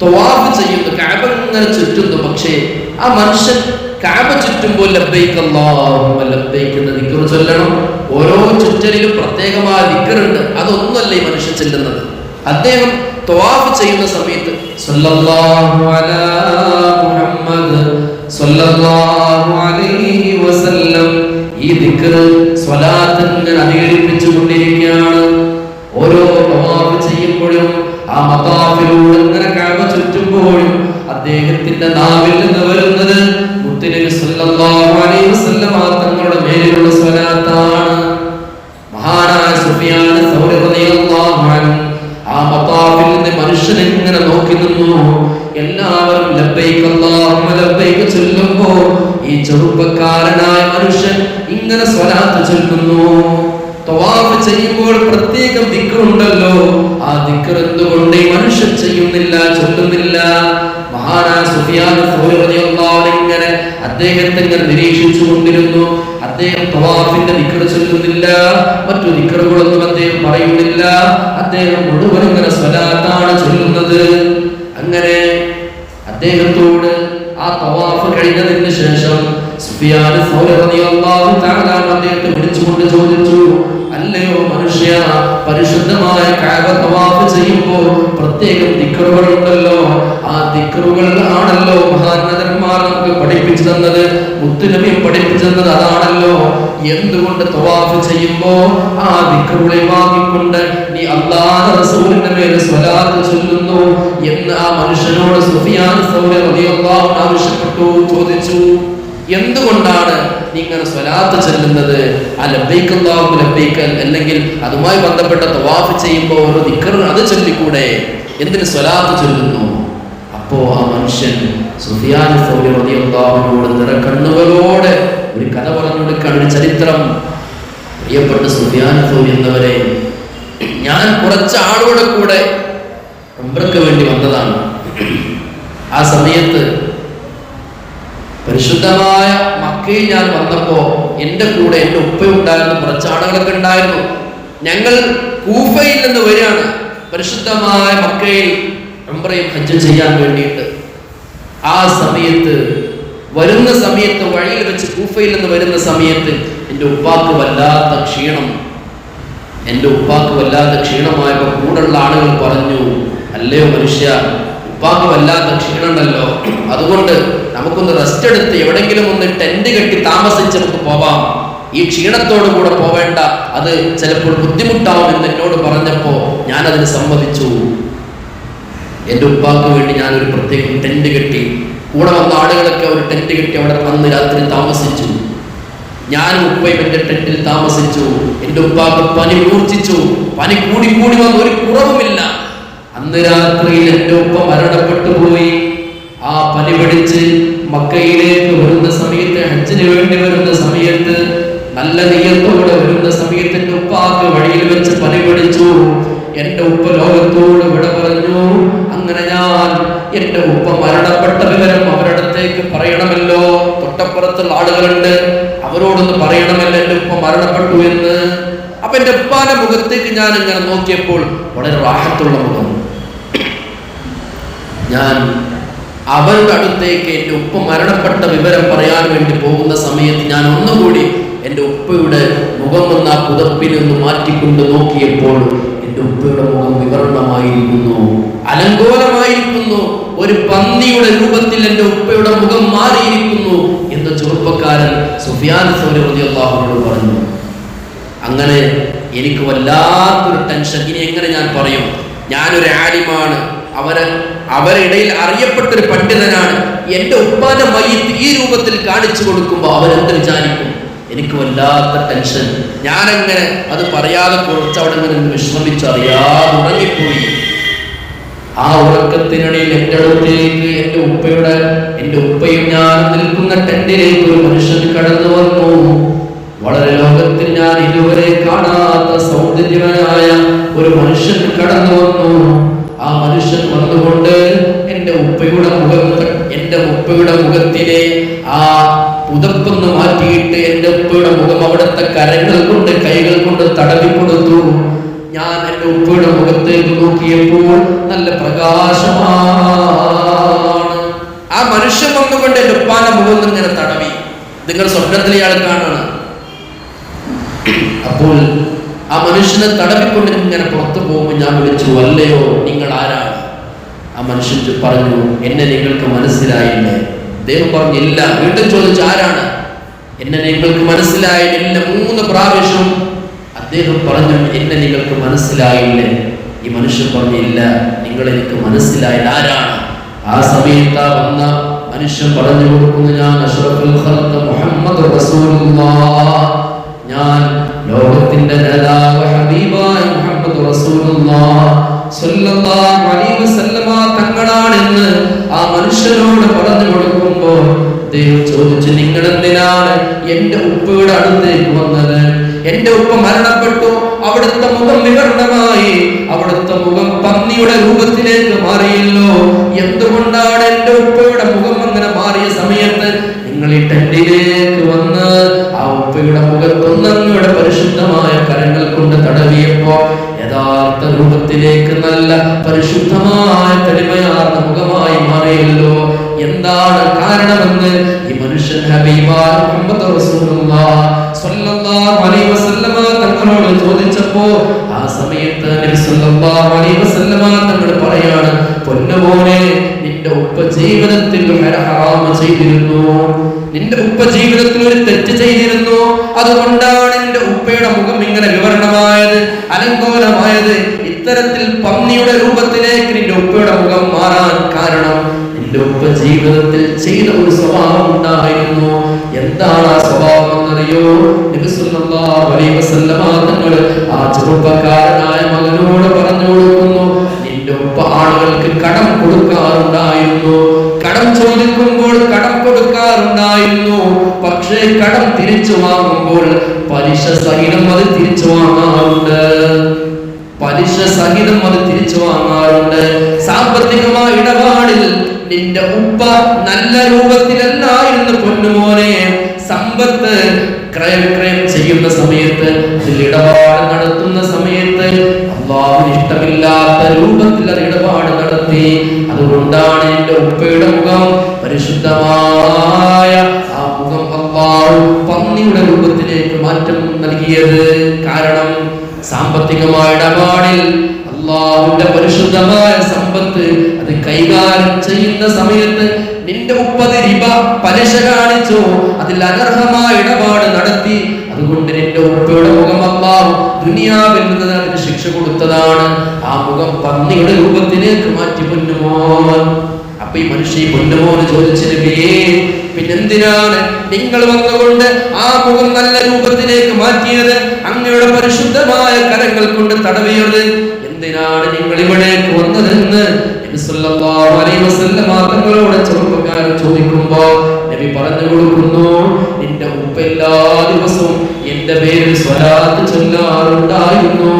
തവാഫ് ചെയ്യുന്നു, കഅബ ഇങ്ങനെ ചുറ്റുന്നു. പക്ഷേ ആ മനുഷ്യൻ കഅബ ചുറ്റുമ്പോൾ ലബ്ബൈക അല്ലാഹുമ്മ ലബ്ബൈക എന്ന ദിക്ർ ചൊല്ലണം. ഓരോ ചുറ്റലിലും പ്രത്യേകമായ ദിക്റുണ്ട്. അതൊന്നുമല്ല ഈ മനുഷ്യൻ ചെല്ലുന്നത്. അദ്ദേഹം തവാഫ് ചെയ്യുന്ന സമയത്ത് സല്ലല്ലാഹു അലാ മുഹമ്മദ് സല്ലല്ലാഹു അലൈഹി വസല്ലം ഈ ദിക്ർ സ്വലാത്ത് ഇങ്ങനെ അധികരിപ്പിച്ചു കൊണ്ടിരിക്കുകയാണ്. ഓരോ തവാഫ് ചെയ്യുമ്പോഴും ആ മതാഫിലൂടെ ഇങ്ങനെ കഅബ ചുറ്റുമ്പോഴും അദ്ദേഹത്തിന്റെ നാവിൽ നിന്ന് വരുന്നത് മുത്തുനബി സല്ലല്ലാഹു അലൈഹി വസല്ലം തങ്ങളുടെ മേലുള്ള സ്വലാത്താണ്. മഹാനായ സുഫിയാൻ സൗരി റളിയല്ലാഹു അൻഹു ആ മതാഫിൽ നിന്ന് മനുഷ്യൻ ഇങ്ങനെ നോക്കി നിന്നു. എല്ലാവരും ലബ്ബൈക അല്ലാഹുമ്മ ലബ്ബൈക ചൊല്ലുമ്പോ ഈ ചെറുപ്പക്കാരനായ മനുഷ്യൻ ഇങ്ങനെ സ്വലാത്ത് ചൊല്ലുന്നു. തവാഫ് ചെയ്യുമ്പോൾ പ്രത്യേകം ദിക്റുണ്ടല്ലോ, ആ ദിക്ർ എന്തുകൊണ്ട് ഈ മനുഷ്യൻ ചെയ്യുന്നില്ല, ചൊല്ലുന്നില്ല? മഹാനായ സുഫിയാൻ സൗരി റളിയല്ലാഹു അൻഹു ഇങ്ങനെ അദ്ദേഹത്തെ ഇങ്ങനെ നിരീക്ഷിച്ചു കൊണ്ടിരുന്നു. അദ്ദേഹം തവാഫിന്റെ ദിക്ർ ചൊല്ലുന്നില്ല, മറ്റു ദിക്റുകളൊന്നും അദ്ദേഹം പറയുന്നില്ല. അദ്ദേഹം മുഴുവൻ ഇങ്ങനെ സ്വലാത്താണ് ചൊല്ലുന്നത്. അങ്ങനെ അദ്ദേഹത്തോട് ആ തവാഫ് കഴിഞ്ഞതിന് ശേഷം സുഫിയാൻ സൗരി റളിയല്ലാഹു തആല അദ്ദേഹത്തെ വിളിച്ചുകൊണ്ട് ചോദിച്ചു, അല്ലയോ മനുഷ്യ, പരിശുദ്ധമായ കഅബ തവാഫ് ചെയ്യുമ്പോൾ പ്രത്യേകം ദിക്റുകളുണ്ടല്ലോ, ആ ദിക്റുകൾ ആണല്ലോ മഹാനന്ദന്മാർ നമുക്ക് പഠിപ്പിച്ചു തന്നത്, മുത്തുനബി പഠിപ്പിച്ചു തന്നത് അതാണല്ലോ. എന്തുകൊണ്ട് തവാഫ് ചെയ്യുമ്പോ ആ ദിക്റുകളെ വാങ്ങിക്കൊണ്ട് നീ അല്ലാഹുവിന്റെ റസൂലിന്റെ മേൽ സ്വലാത്ത് ചൊല്ലുന്നു എന്ന് ആ മനുഷ്യനോട് സുഫിയാൻ സൗരി റളിയല്ലാഹു അൻഹു ആവശ്യപ്പെട്ടു, ചോദിച്ചു. എന്തുകൊണ്ടാണ് നിങ്ങൾ സ്വലാത്ത് ചൊല്ലുന്നത്? ആ ലബ്ബൈക അല്ലാഹുമ്മ ലബ്ബൈക അല്ലെങ്കിൽ അതുമായി ബന്ധപ്പെട്ട തവാഫ് ചെയ്യുമ്പോൾ ഓരോ ദിക്ർ അത് ചൊല്ലിക്കൂടെ, എന്തിന് സ്വലാത്ത് ചൊല്ലുന്നു? അപ്പോ ആ മനുഷ്യൻ സുഫിയാൻ സൗരി റളിയല്ലാഹു അൻഹുവോട് നിറകണ്ണുകളോടെ ഒരു കഥ പറഞ്ഞു കൊടുക്കാൻ, ഒരു ചരിത്രം. പ്രിയപ്പെട്ട സുഫിയാൻ സൗരി എന്നവരെ, ഞാൻ കുറച്ച് ആളുകളുടെ കൂടെ ഉംറയ്ക്ക് വേണ്ടി വന്നതാണ്. ആ സമയത്ത് പരിശുദ്ധമായ മക്കയിൽ ഞാൻ വന്നപ്പോ എന്റെ കൂടെ എന്റെ ഉപ്പയുണ്ടായിരുന്നു, കുറച്ച് ആളുകളൊക്കെ ഉണ്ടായിരുന്നു. ഞങ്ങൾ കൂഫയിൽ നിന്ന് വരികയാണ് പരിശുദ്ധമായ മക്കയിൽ ഉംറയും ഹജ്ജും ചെയ്യാൻ വേണ്ടിയിട്ട്. ആ സമയത്ത് വരുന്ന സമയത്ത് വഴിയിൽ വെച്ച് കൂഫയിൽ നിന്ന് വരുന്ന സമയത്ത് എൻ്റെ ഉപ്പാക്ക് വല്ലാത്ത ക്ഷീണമായപ്പോൾ കൂടുള്ള ആളുകൾ പറഞ്ഞു, അല്ലയോ മനുഷ്യ, ഉപ്പാക്ക് വല്ലാത്ത ക്ഷീണമുണ്ടല്ലോ, അതുകൊണ്ട് നമുക്കൊന്ന് റെസ്റ്റ് എടുത്ത് എവിടെങ്കിലും ഒന്ന് ടെന്റ് കെട്ടി താമസിച്ച് നമുക്ക് പോവാം, ഈ ക്ഷീണത്തോടു കൂടെ പോവേണ്ട, അത് ചിലപ്പോൾ ബുദ്ധിമുട്ടാവും എന്ന് എന്നോട് പറഞ്ഞപ്പോ ഞാൻ അതിന് സമ്മതിച്ചു. എൻ്റെ ഉപ്പാക്ക് വേണ്ടി ഞാൻ ഒരു പ്രത്യേകം ടെന്റ് കെട്ടി, കൂടെ വന്ന ആളുകളൊക്കെ ഒരു ടെന്റ് കെട്ടി അവിടെ അന്ന് രാത്രി താമസിച്ചു. ഞാനും ഉപ്പയും എൻ്റെ ടെന്റിൽ താമസിച്ചു. എൻ്റെ ഉപ്പാക്ക് പനി മൂർച്ഛിച്ചു, പനി കൂടി കൂടി വന്ന് ഒരു കുറവുമില്ല. അന്ന് രാത്രിയിൽ എൻ്റെ ഉപ്പ മരണപ്പെട്ടു പോയി. ആ പനി പിടിച്ച് മക്കയിലേക്ക് വരുന്ന സമയത്ത്, ഹജ്ജിന് വേണ്ടി വരുന്ന സമയത്ത്, നല്ല നിയ്യത്തോടെ വരുന്ന സമയത്ത് എൻ്റെ ഉപ്പാക്ക് വഴിയിൽ വെച്ച് പനി പിടിച്ചു. എൻ്റെ ഉപ്പ ലോകത്തോട് വിട പറഞ്ഞു. അങ്ങനെ ഞാൻ എൻ്റെ ഉപ്പ മരണപ്പെട്ട വിവരം അവരടുത്തേക്ക് പറയണമല്ലോ, തൊട്ടപ്പുറത്തുള്ള ആളുകളുണ്ട്, അവരോടൊന്ന് പറയണമല്ലോ എൻ്റെ ഉപ്പ മരണപ്പെട്ടു എന്ന്. അപ്പൊ എൻ്റെ ഉപ്പാന്റെ മുഖത്തേക്ക് ഞാൻ ഇങ്ങനെ നോക്കിയപ്പോൾ വളരെ റാഹത്തുള്ള മുഖം. ഞാൻ അവരുടെ അടുത്തേക്ക് എൻ്റെ ഉപ്പ മരണപ്പെട്ട വിവരം പറയാൻ വേണ്ടി പോകുന്ന സമയത്ത് ഞാൻ ഒന്നുകൂടി എൻ്റെ ഉപ്പയുടെ മുഖം ഒന്ന് ആ പുതപ്പിൽ ഒന്ന് മാറ്റിക്കൊണ്ട് നോക്കിയപ്പോൾ എൻ്റെ ഉപ്പയുടെ മുഖം വിവരണമായിരിക്കുന്നു, അലങ്കോലമായിരിക്കുന്നു. ഒരു പന്നിയുടെ രൂപത്തിൽ എൻ്റെ ഉപ്പയുടെ മുഖം മാറിയിരിക്കുന്നു എന്ന് ചെറുപ്പക്കാരൻ സുഫിയാൻ സൗരി റളിയല്ലാഹു അൻഹു പറഞ്ഞു. അങ്ങനെ എനിക്ക് വല്ലാത്തൊരു ടെൻഷൻ. ഇനി എങ്ങനെ ഞാൻ പറയും? ഞാനൊരു ആലിമാണ്, അവരിടയിൽ അറിയപ്പെട്ടൊരു പണ്ഡിതനാണ്. എൻ്റെ ഉപ്പാന്റെ മയ്യിത്ത് ഈ രൂപത്തിൽ കാണിച്ചു കൊടുക്കുമ്പോൾ അവരെന്ത് വിചാരിക്കും? എനിക്ക് വല്ലാത്ത ടെൻഷൻ. ഞാനങ്ങനെ അത് പറയാതെ കുറച്ച് അവിടെ അങ്ങനെ വിശ്രമിച്ചു, അറിയാതെ ഉറങ്ങിപ്പോയി. ആ ഉറക്കത്തിനിടയിൽ എൻ്റെ അടുത്തേക്ക് എൻ്റെ ഉപ്പയും ഞാൻ നിൽക്കുന്ന ടെന്റിലേക്ക് ഒരു മനുഷ്യൻ കടന്നു വന്നു. വളരെ ലോകത്തിൽ ഞാൻ ഇതുവരെ കാണാത്ത സൗന്ദര്യവനായ ഒരു മനുഷ്യൻ കടന്നു വന്നു. ആ മനുഷ്യൻ വന്നുകൊണ്ട് എൻ്റെ ഉപ്പയുടെ മുഖത്തിലെ ആ പുതപ്പൊന്ന് മാറ്റിയിട്ട് എൻ്റെ ഉപ്പയുടെ മുഖം അവിടുത്തെ കരങ്ങൾ കൊണ്ട് കൈകൾ കൊണ്ട് തടവി കൊടുത്തു. ഞാൻ എൻ്റെ ഉപ്പയുടെ മുഖത്തേക്ക് നോക്കിയപ്പോൾ നല്ല പ്രകാശമാണ്. ആ മനുഷ്യൻ വന്നുകൊണ്ട് എൻ്റെ ഉപ്പാന്റെ മുഖം ഇങ്ങനെ തടവി. നിങ്ങൾ സ്വപ്നത്തിലെ ആൾ കാണാണ്. അപ്പോൾ ആ മനുഷ്യനെ തടവിക്കൊണ്ട് ഇങ്ങനെ പുറത്തു പോകുമ്പോൾ ഞാൻ വിളിച്ചു, അല്ലയോ നിങ്ങൾ ആരാണ്? ആ മനുഷ്യൻ പറഞ്ഞു, എന്നെ നിങ്ങൾക്ക് മനസ്സിലായില്ലേ? അദ്ദേഹം പറഞ്ഞു, ഇല്ല. വീണ്ടും ചോദിച്ചു, ആരാണ്? എന്നെ നിങ്ങൾക്ക് മനസ്സിലായില്ല. 3 പ്രാവശ്യം അദ്ദേഹം പറഞ്ഞു, എന്നെ നിങ്ങൾക്ക് മനസ്സിലായില്ലേ? ഈ മനുഷ്യൻ പറഞ്ഞു, ഇല്ല, നിങ്ങൾ എനിക്ക് മനസ്സിലായില്ല. ആരാണ്? ആ സമയത്ത് വന്ന മനുഷ്യൻ പറഞ്ഞു കൊടുക്കുന്നു, ഞാൻ അഷ്റഫുൽ ഖൽഖ് മുഹമ്മദ് റസൂലുള്ളാഹ്, ഞാൻ ലോകത്തിന്റെ നേതാവ് ഹബീബായ മുഹമ്മദ് റസൂലുള്ളാഹ് സ്വല്ലല്ലാഹു അലൈഹി വസല്ലമ തങ്ങളാണെന്ന് ആ മനുഷ്യനോട് പറഞ്ഞു കൊടുക്കുമ്പോൾ അദ്ദേഹം ചോദിച്ചു, നിങ്ങൾ എന്തിനാണ് എൻ്റെ ഉപ്പയുടെ അടുത്തേക്ക് വന്നത്? എൻ്റെ ഉപ്പ മരണപ്പെട്ടു, അവിടുത്തെ മുഖം വിവരണമായി, അവിടുത്തെ മുഖം പന്നിയുടെ രൂപത്തിലേക്ക് മാറിയല്ലോ. എന്തുകൊണ്ടാണ് എൻ്റെ ഉപ്പയുടെ മുഖം അങ്ങനെ മാറിയ സമയത്ത് നിങ്ങൾ ഈ ടെന്റിലേക്ക് വന്ന് ആ ഉപ്പയുടെ മുഖത്തൊന്നങ്ങയുടെ പരിശുദ്ധമായ കരങ്ങൾ കൊണ്ട് തടവിയപ്പോ യഥാർത്ഥ രൂപത്തിലേക്ക് നല്ല പരിശുദ്ധമായ തെളിമയാർന്ന മുഖമായി മാറിയല്ലോ. എന്താണ് കാരണമെന്ന് ഈ മനുഷ്യൻ ഹബീബായ മുഹമ്മദ് റസൂലുള്ളാഹി സ്വല്ലല്ലാഹു അലൈഹി വസല്ലമ തങ്ങളോട് ചോദിച്ചപ്പോ ആ സമയത്ത് നബി സ്വല്ലല്ലാഹു അലൈഹി വസല്ലമ തങ്ങൾ പറയാണ്, പൊന്നുമോനെ, നിന്റെ ഉപ്പ ജീവിതത്തിൽ ഹറാം ചെയ്തിരുന്നു, നിന്റെ ഉപ്പ ജീവിതത്തിൽ ഒരു തെറ്റ് ചെയ്തിരുന്നു. അതുകൊണ്ടാണ് നിന്റെ ഉപ്പയുടെ മുഖം ഇങ്ങനെ വിവരണമായത്, അലങ്കോലമായത്. ഇത്തരത്തിൽ പന്നിയുടെ രൂപത്തിലേക്ക് നിന്റെ ഉപ്പയുടെ മുഖം മാറാൻ കാരണം നിന്റെ ഉപ്പ ജീവിതത്തിൽ ചെയ്ത ഒരു സ്വഭാവം ഉണ്ടായിരുന്നു. എന്താണ് ആ സ്വഭാവം എന്നറിയോ? നബി സല്ലല്ലാഹു അലൈഹി വസല്ലമ തങ്ങൾ ആ ചെറുപ്പക്കാരനായ മകനോട് പറഞ്ഞു കൊടുക്കുന്നു, നിന്റെ ഉപ്പ ആളുകൾക്ക് കടം കൊടുക്കാറുണ്ടായിരുന്നു, കടം ചോദിക്കുമ്പോൾ കടം കൊടുക്കാറുണ്ടായിരുന്നു. പക്ഷേ കടം തിരിച്ചു വാങ്ങുമ്പോൾ പലിശ സഹിതം അത് തിരിച്ചു വാങ്ങാറുണ്ട്, പലിശ സഹിതം അത് തിരിച്ചു വാങ്ങാറുണ്ട്. സാമ്പത്തികമായ ഇടപാടിൽ നിന്റെ ഉപ്പ നല്ല രൂപത്തിലല്ലായിരുന്നു പൊന്നുമോനെ. സമ്പത്ത് ക്രയവിക്രയം ചെയ്യുന്ന സമയത്ത്, അതിൽ ഇടപാട് നടത്തുന്ന സമയത്ത് അല്ലാഹുവിന് ഇഷ്ടമില്ലാത്ത രൂപത്തിൽ അത് ഇടപാട് നടത്തി. അതുകൊണ്ടാണ് എന്റെ ഉപ്പയുടെ മുഖം പരിശുദ്ധമായ ആ മുഖം അല്ലാഹു പന്നിയുടെ രൂപത്തിലേക്ക് മാറ്റം നൽകിയത്. കാരണം സാമ്പത്തികമായ ഇടപാടിൽ അല്ലാഹുവിന്റെ പരിശുദ്ധമായ സമ്പത്ത് അത് കൈകാര്യം ചെയ്യുന്ന സമയത്ത് നിന്റെ ഉപ്പത് റിബ പലിശ കാണിച്ചു, അതിൽ അനർഹമായ ഇടപാട് നടത്തി, അതുകൊണ്ട് നിന്റെ ഉപ്പയുടെ മുഖം അല്ലാഹു ദുനിയാവിൽ നിന്ന് അതിന് ശിക്ഷ കൊടുത്തതാണ്. ആ മുഖം പന്നിയുടെ രൂപത്തിലേക്ക് മാറ്റി പൊന്നുമോൻ. അപ്പൊ ഈ മനുഷ്യ പൊന്നുമോന് ചോദിച്ചു, നബിയേ പിന്നെന്തിനാണ് നിങ്ങൾ വന്നുകൊണ്ട് ആ മുഖം നല്ല രൂപത്തിലേക്ക് മാറ്റിയത്, അങ്ങയുടെ പരിശുദ്ധമായ കരങ്ങൾ കൊണ്ട് തടവിയത്, എന്തിനാണ് നിങ്ങൾ ഇവിടേക്ക് വന്നതെന്ന് നബി സല്ലല്ലാഹു അലൈഹി വസല്ലം തങ്ങളോട് ചെറുപ്പക്കാരൻ ചോദിക്കുമ്പോ നബി പറഞ്ഞു കൊടുക്കുന്നു, നിന്റെ ഉപ്പ എല്ലാ ദിവസവും എന്റെ പേരിൽ സ്വലാത്ത് ചൊല്ലാറുണ്ടായിരുന്നു.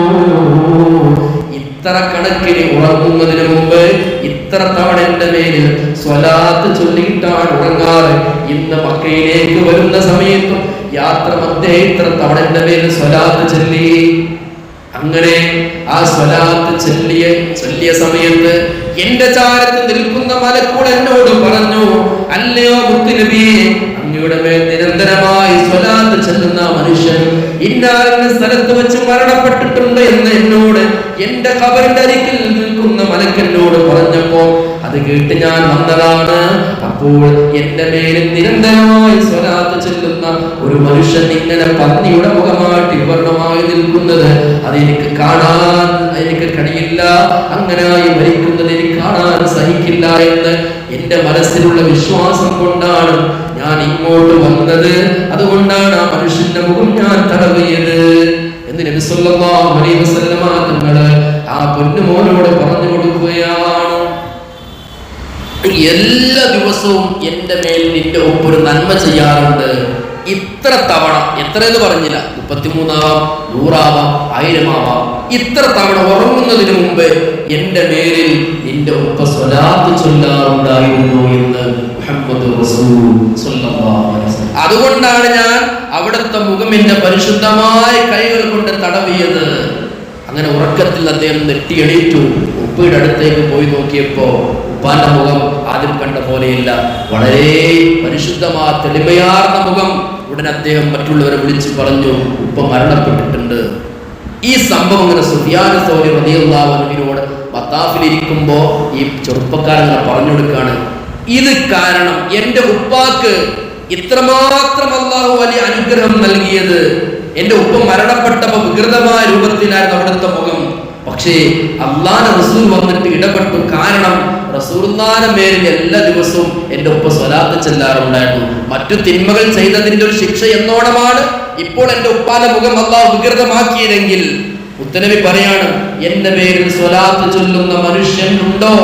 ഇത്ര കണക്കിന് ഉറങ്ങുന്നതിന് മുമ്പ് ഇത്ര തവണ എന്റെ പേരിൽ സ്വലാത്ത് ചൊല്ലിയിട്ടാണ് ഉറങ്ങാറ്. ഇന്ന് മക്കയിലേക്ക് വരുന്ന സമയത്തും യാത്ര മധ്യേ ഇത്ര തവണ എന്റെ പേരിൽ സ്വലാത്ത് ചൊല്ലി. അങ്ങനെ ആ സ്വലാത്ത് ചൊല്ലിയ സമയത്ത് എന്റെ ചാരത്ത് നിൽക്കുന്ന മലക്കൂൾ എന്നോട് പറഞ്ഞു, അല്ലയോ മുത്ത് നബിയെ, അങ്ങയുടെ മേൽ നിരന്തരമായി സ്വലാത്ത് ചൊല്ലുന്ന മനുഷ്യൻ ഇന്ന സ്ഥലത്ത് വെച്ച് മരണപ്പെട്ടിട്ടുണ്ട് എന്ന് എന്നോട് എന്റെ ഖബറിന്റെ അരികിൽ നിൽക്കുന്ന മലക്കെന്നോട് പറഞ്ഞപ്പോ അത് കേട്ട് ഞാൻ വന്നതാണ്. അപ്പോൾ എന്റെ മേലിൽ നിരന്തരമായി സ്വലാത്ത് ചൊല്ലുന്ന ഒരു മനുഷ്യൻ ഇങ്ങനെ പന്നിയുടെ മുഖമായിട്ട് വിവരണമായി നിൽക്കുന്നത് അതെനിക്ക് കാണാൻ എനിക്ക് കഴിയില്ല, അങ്ങനായി മരിക്കുന്നത് എനിക്ക് കാണാൻ സഹിക്കില്ല എന്ന് എന്റെ മനസ്സിലുള്ള വിശ്വാസം കൊണ്ടാണ് ഞാൻ ഇങ്ങോട്ട് വന്നത്. അതുകൊണ്ടാണ് ആ മനുഷ്യന്റെ മുഖം ഞാൻ തടവിയത് എന്ന് നബി സല്ലല്ലാഹു അലൈഹി വസല്ലം തങ്ങള് ആ പൊന്നുമോനോട് പറഞ്ഞു കൊടുക്കുകയാണ്. എല്ലാ ദിവസവും എന്റെ മേൽ നിന്റെ ഒപ്പം ഒരു നന്മ ചെയ്യാറുണ്ട്. ഇത്ര തവണ, എത്രയെന്ന് പറഞ്ഞില്ല, 33 ആവാം, 100 ആവാം, 1000 ആവാം, ഇത്ര തവണ ഉറങ്ങുന്നതിന് മുമ്പ് എന്റെ മേലിൽ നിന്റെ ഒപ്പ സ്വലാത്ത് ചൊല്ലാറുണ്ടായിരുന്നു എന്ന് മുഹമ്മദ് റസൂൽ സ്വല്ലല്ലാഹു അലൈഹി വസല്ലം. അതുകൊണ്ടാണ് ഞാൻ അവിടുത്തെ മുഖം എന്റെ പരിശുദ്ധമായ കൈകൾ കൊണ്ട് തടവിയത്. അങ്ങനെ ഉറക്കത്തിൽ അദ്ദേഹം നെട്ടിയെണീറ്റു. ഉപ്പയുടെ അടുത്തേക്ക് പോയി നോക്കിയപ്പോ ഉപ്പാന്റെ മുഖം ആദ്യം കണ്ട പോലെയില്ല, വളരെ പരിശുദ്ധമായ തെളിമയാർന്ന മുഖം. ഉടനെ അദ്ദേഹം മറ്റുള്ളവരെ വിളിച്ചു പറഞ്ഞു, ഉപ്പ മരണപ്പെട്ടിട്ടുണ്ട്. ഈ സംഭവം ഇങ്ങനെ സുഫിയാൻ സൗരി റളിയല്ലാഹു അൻഹുവിനോട് മത്താഫിൽ ഇരിക്കുമ്പോ ഈ ചെറുപ്പക്കാരൻ പറഞ്ഞു കൊടുക്കാണ്, ഇത് കാരണം എന്റെ ഉപ്പാക്ക് ഇത്രമാത്രം അല്ലാഹു വലിയ അനുഗ്രഹം നൽകിയത്. എന്റെ ഉപ്പ മരണപ്പെട്ടപ്പോ വികൃതമായ രൂപത്തിലായിരുന്നു അവിടുത്തെ മുഖം. പക്ഷേ അല്ലാഹുവിന്റെ റസൂൽ വന്നിട്ട് ഇടപെട്ടു. കാരണം റസൂലുള്ളാഹിന്റെ മേലിൽ എല്ലാ ദിവസവും എന്റെ ഉപ്പ സ്വലാത്ത് ചെല്ലാറുണ്ടായിരുന്നു. മറ്റു തിന്മകൾ ചെയ്തതിന്റെ ഒരു ശിക്ഷ എന്നോണമാണ് ഇപ്പോൾ എന്റെ ഉപ്പാന്റെ മുഖം അല്ലാഹു വികൃതമാക്കിയതെങ്കിൽ മുത്തനബി പറയാണ്, എന്റെ പേരിൽ സ്വലാത്ത് ചൊല്ലുന്ന മനുഷ്യൻ ഉണ്ടോ,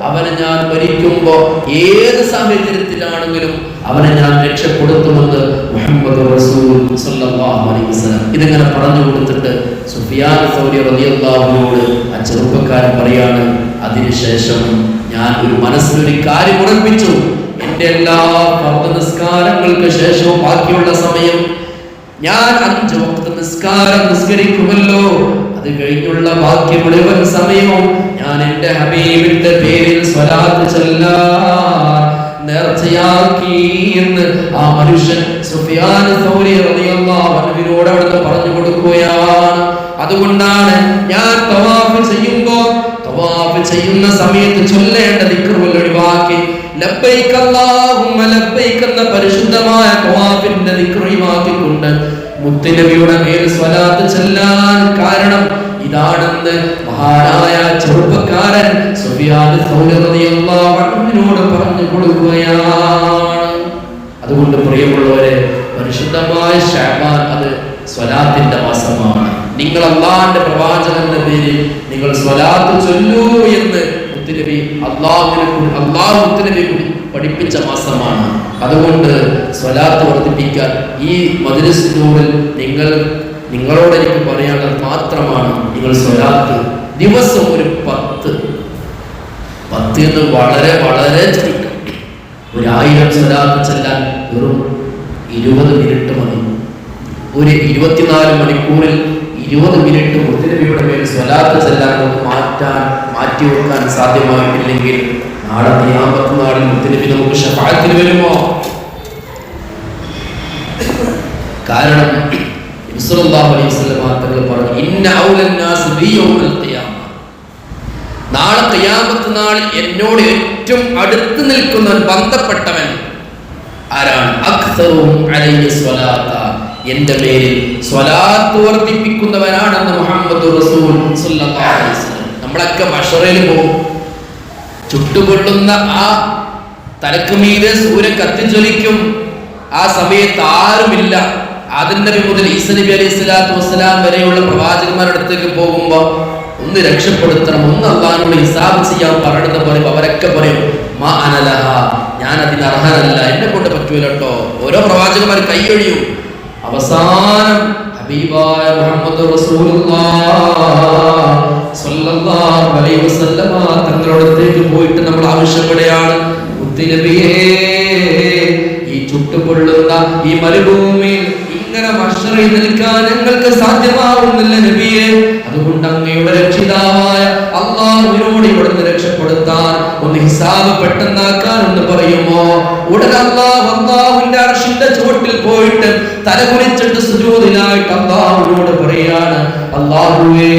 അവനെ ഞാൻ മരിക്കുമ്പോ ഏത് സാഹചര്യത്തിലാണെങ്കിലും അവനെ ഞാൻ രക്ഷപ്പെടുത്തുമെന്ന് മുഹമ്മദ് റസൂൽ സ്വല്ലല്ലാഹു അലൈഹി വസല്ലം. ഇതിങ്ങനെ പറഞ്ഞു കൊടുത്തിട്ട് സുഫിയാൻ സൗരി റളിയല്ലാഹു അൻഹുവോട് ആ ചെറുപ്പക്കാരൻ പറയാണ്, അതിനുശേഷം ഞാൻ ഒരു മനസ്സിലൊരു കാര്യം ഉറപ്പിച്ചു, എന്റെ എല്ലാ ഫർദ് നിസ്കാരങ്ങൾക്ക് ശേഷവും ബാക്കിയുള്ള സമയം ഞാൻ 5 വഖ്ത് നിസ്കാരം നിസ്കരിക്കുമല്ലോ, അത് കഴിഞ്ഞുള്ള ബാക്കി മുഴുവൻ സമയവും ഞാൻ എന്റെ ഹബീബിന്റെ പേരിൽ സ്വലാത്ത് ചൊല്ലാൻ നേർച്ചയാക്കി എന്ന് ആ മനുഷ്യൻ സുഫിയാൻ സൗരി റളിയല്ലാഹു അൻഹുവിനോട് അവിടുന്ന് പറഞ്ഞു കൊടുക്കുകയാണ്. അതുകൊണ്ടാണ് ഞാൻ തവാഫ് ചെയ്യുന്ന സമയത്ത് ചൊല്ലേണ്ട ദിക്റുകൾ ഒഴിവാക്കി ലബ്ബൈക അല്ലാഹുമ്മ ലബ്ബൈക എന്ന പരിശുദ്ധമായ തവാഫിന്റെ ദിക്ർ ഒഴിവാക്കിക്കൊണ്ട് മുത്തുനബിയുടെ മേൽ സ്വലാത്ത് ചൊല്ലാൻ കാരണം ഇതാണെന്ന് മഹാനായ ചെറുപ്പക്കാരൻ സുഫിയാൻ സൗരി റളിയല്ലാഹു അൻഹുവിനോട് പറഞ്ഞു കൊടുക്കുകയാണ്. അതുകൊണ്ട് പ്രിയമുള്ളവരെ, പരിശുദ്ധമായ ശഅബാൻ അത് സ്വലാത്തിന്റെ മാസമാണ്. നിങ്ങൾ അല്ലാഹുവിന്റെ പ്രവാചകന്റെ പേരിൽ നിങ്ങൾ സ്വലാത്ത് ചൊല്ലൂ എന്ന് മുത്തുനബി അല്ലാഹു മുത്തുനബി പഠിപ്പിച്ച മാസമാണ്. അതുകൊണ്ട് സ്വലാത്ത് വർദ്ധിപ്പിക്കാൻ ഈ മജ്‌ലിസിനോട് നിങ്ങളോട് എനിക്ക് പറയാനുള്ളത് മാത്രമാണ്, നിങ്ങൾ സ്വലാത്ത് ദിവസം ഒരു 10 എന്ന് വളരെ വളരെ ചുരുക്കം, 1000 സ്വലാത്ത് ചെല്ലാൻ വെറും 20 മിനിറ്റ് മതി. ഒരു 24 മണിക്കൂറിൽ 20 മിനിറ്റ് മുത്തുനബിയുടെ മേൽ സ്വലാത്ത് ചെല്ലാൻ നമുക്ക് മാറ്റി വെക്കാൻ സാധ്യമായിട്ടില്ലെങ്കിൽ നാളെ ഖിയാമത്ത് നാളിൽ മുത്തുനബി നമുക്ക് ശഫാഅത്തിന് വരുമോ? കാരണം നബി സല്ലല്ലാഹു അലൈഹി വസല്ലം തങ്ങൾ പറഞ്ഞു, ഇന്ന ഔലൻ നാസ് ബി യൗമിൽ ഖിയാമ, നാളെ ഖിയാമത്ത് നാളിൽ എന്നോട് ഏറ്റവും അടുത്ത് നിൽക്കുന്നവൻ, ബന്ധപ്പെട്ടവൻ ആരാണ്? അക്സറുഹും അലൈഹി സ്വലാത്ത, എന്റെ പേരിൽ സ്വലാത്ത് വർദ്ധിപ്പിക്കുന്നവനാണെന്ന് മുഹമ്മദ് റസൂൽ സ്വല്ലല്ലാഹു അലൈഹി വസല്ലം. നമ്മളൊക്കെ മഹ്ശറിൽ പോകും. ചുട്ടുകൊള്ളുന്ന ആ തലക്ക് മീതെ സൂര്യൻ കത്തിജ്വലിക്കും. ആ സമയത്ത് ആരുമില്ല. ആദം നബി മുതൽ ഈസ നബി അലൈഹി സ്വലാത്തു വസ്സലാം വരെയുള്ള പ്രവാചകന്മാരുടെ അടുത്തേക്ക് പോകുമ്പോ ഒന്ന് രക്ഷപ്പെടുത്തണം, ഒന്ന് അള്ളാഹിനോട് ഹിസാബ് ചെയ്യാൻ പറയണമെന്ന് പറയും. അവരൊക്കെ പറയും മാ അനലഹ, ഞാൻ അതിന് അർഹനല്ല, എന്നെ കൊണ്ട് പറ്റൂല കേട്ടോ. ഓരോ പ്രവാചകന്മാർ കൈയൊഴിയും. അവസാനം ഹബീബായ മുഹമ്മദ് റസൂലുള്ളാഹി സ്വല്ലല്ലാഹു അലൈഹി വസല്ലമ തങ്ങളുടെ അടുത്തേക്ക് പോയിട്ട് നമ്മൾ ആവശ്യപ്പെടുകയാണ്, മുത്തുനബിയേ, ഈ ചുട്ടുകൊള്ളുന്ന ഈ മരുഭൂമിയിൽ ഇങ്ങനെ മഹ്ശറിൽ നിൽക്കാൻ ഞങ്ങൾക്ക് സാധ്യമാവുന്നില്ല നബിയേ. അതുകൊണ്ട് അങ്ങയുടെ രക്ഷിതാവായ അല്ലാഹുവിനോട് ഇവിടുന്ന് രക്ഷപ്പെടുത്താൻ, ഒന്ന് ഹിസാബ് പെട്ടെന്നാക്കാൻ ഒന്ന് പറയുമോ? ഉടനെ അല്ലാഹുവിന്റെ അർശിന്റെ ചുവട്ടിൽ പോയിട്ട് തലകുനിച്ചിട്ട് സുജൂദിലായിട്ട് അല്ലാഹുവിനോട് പറയാണ്, അല്ലാഹുവേ,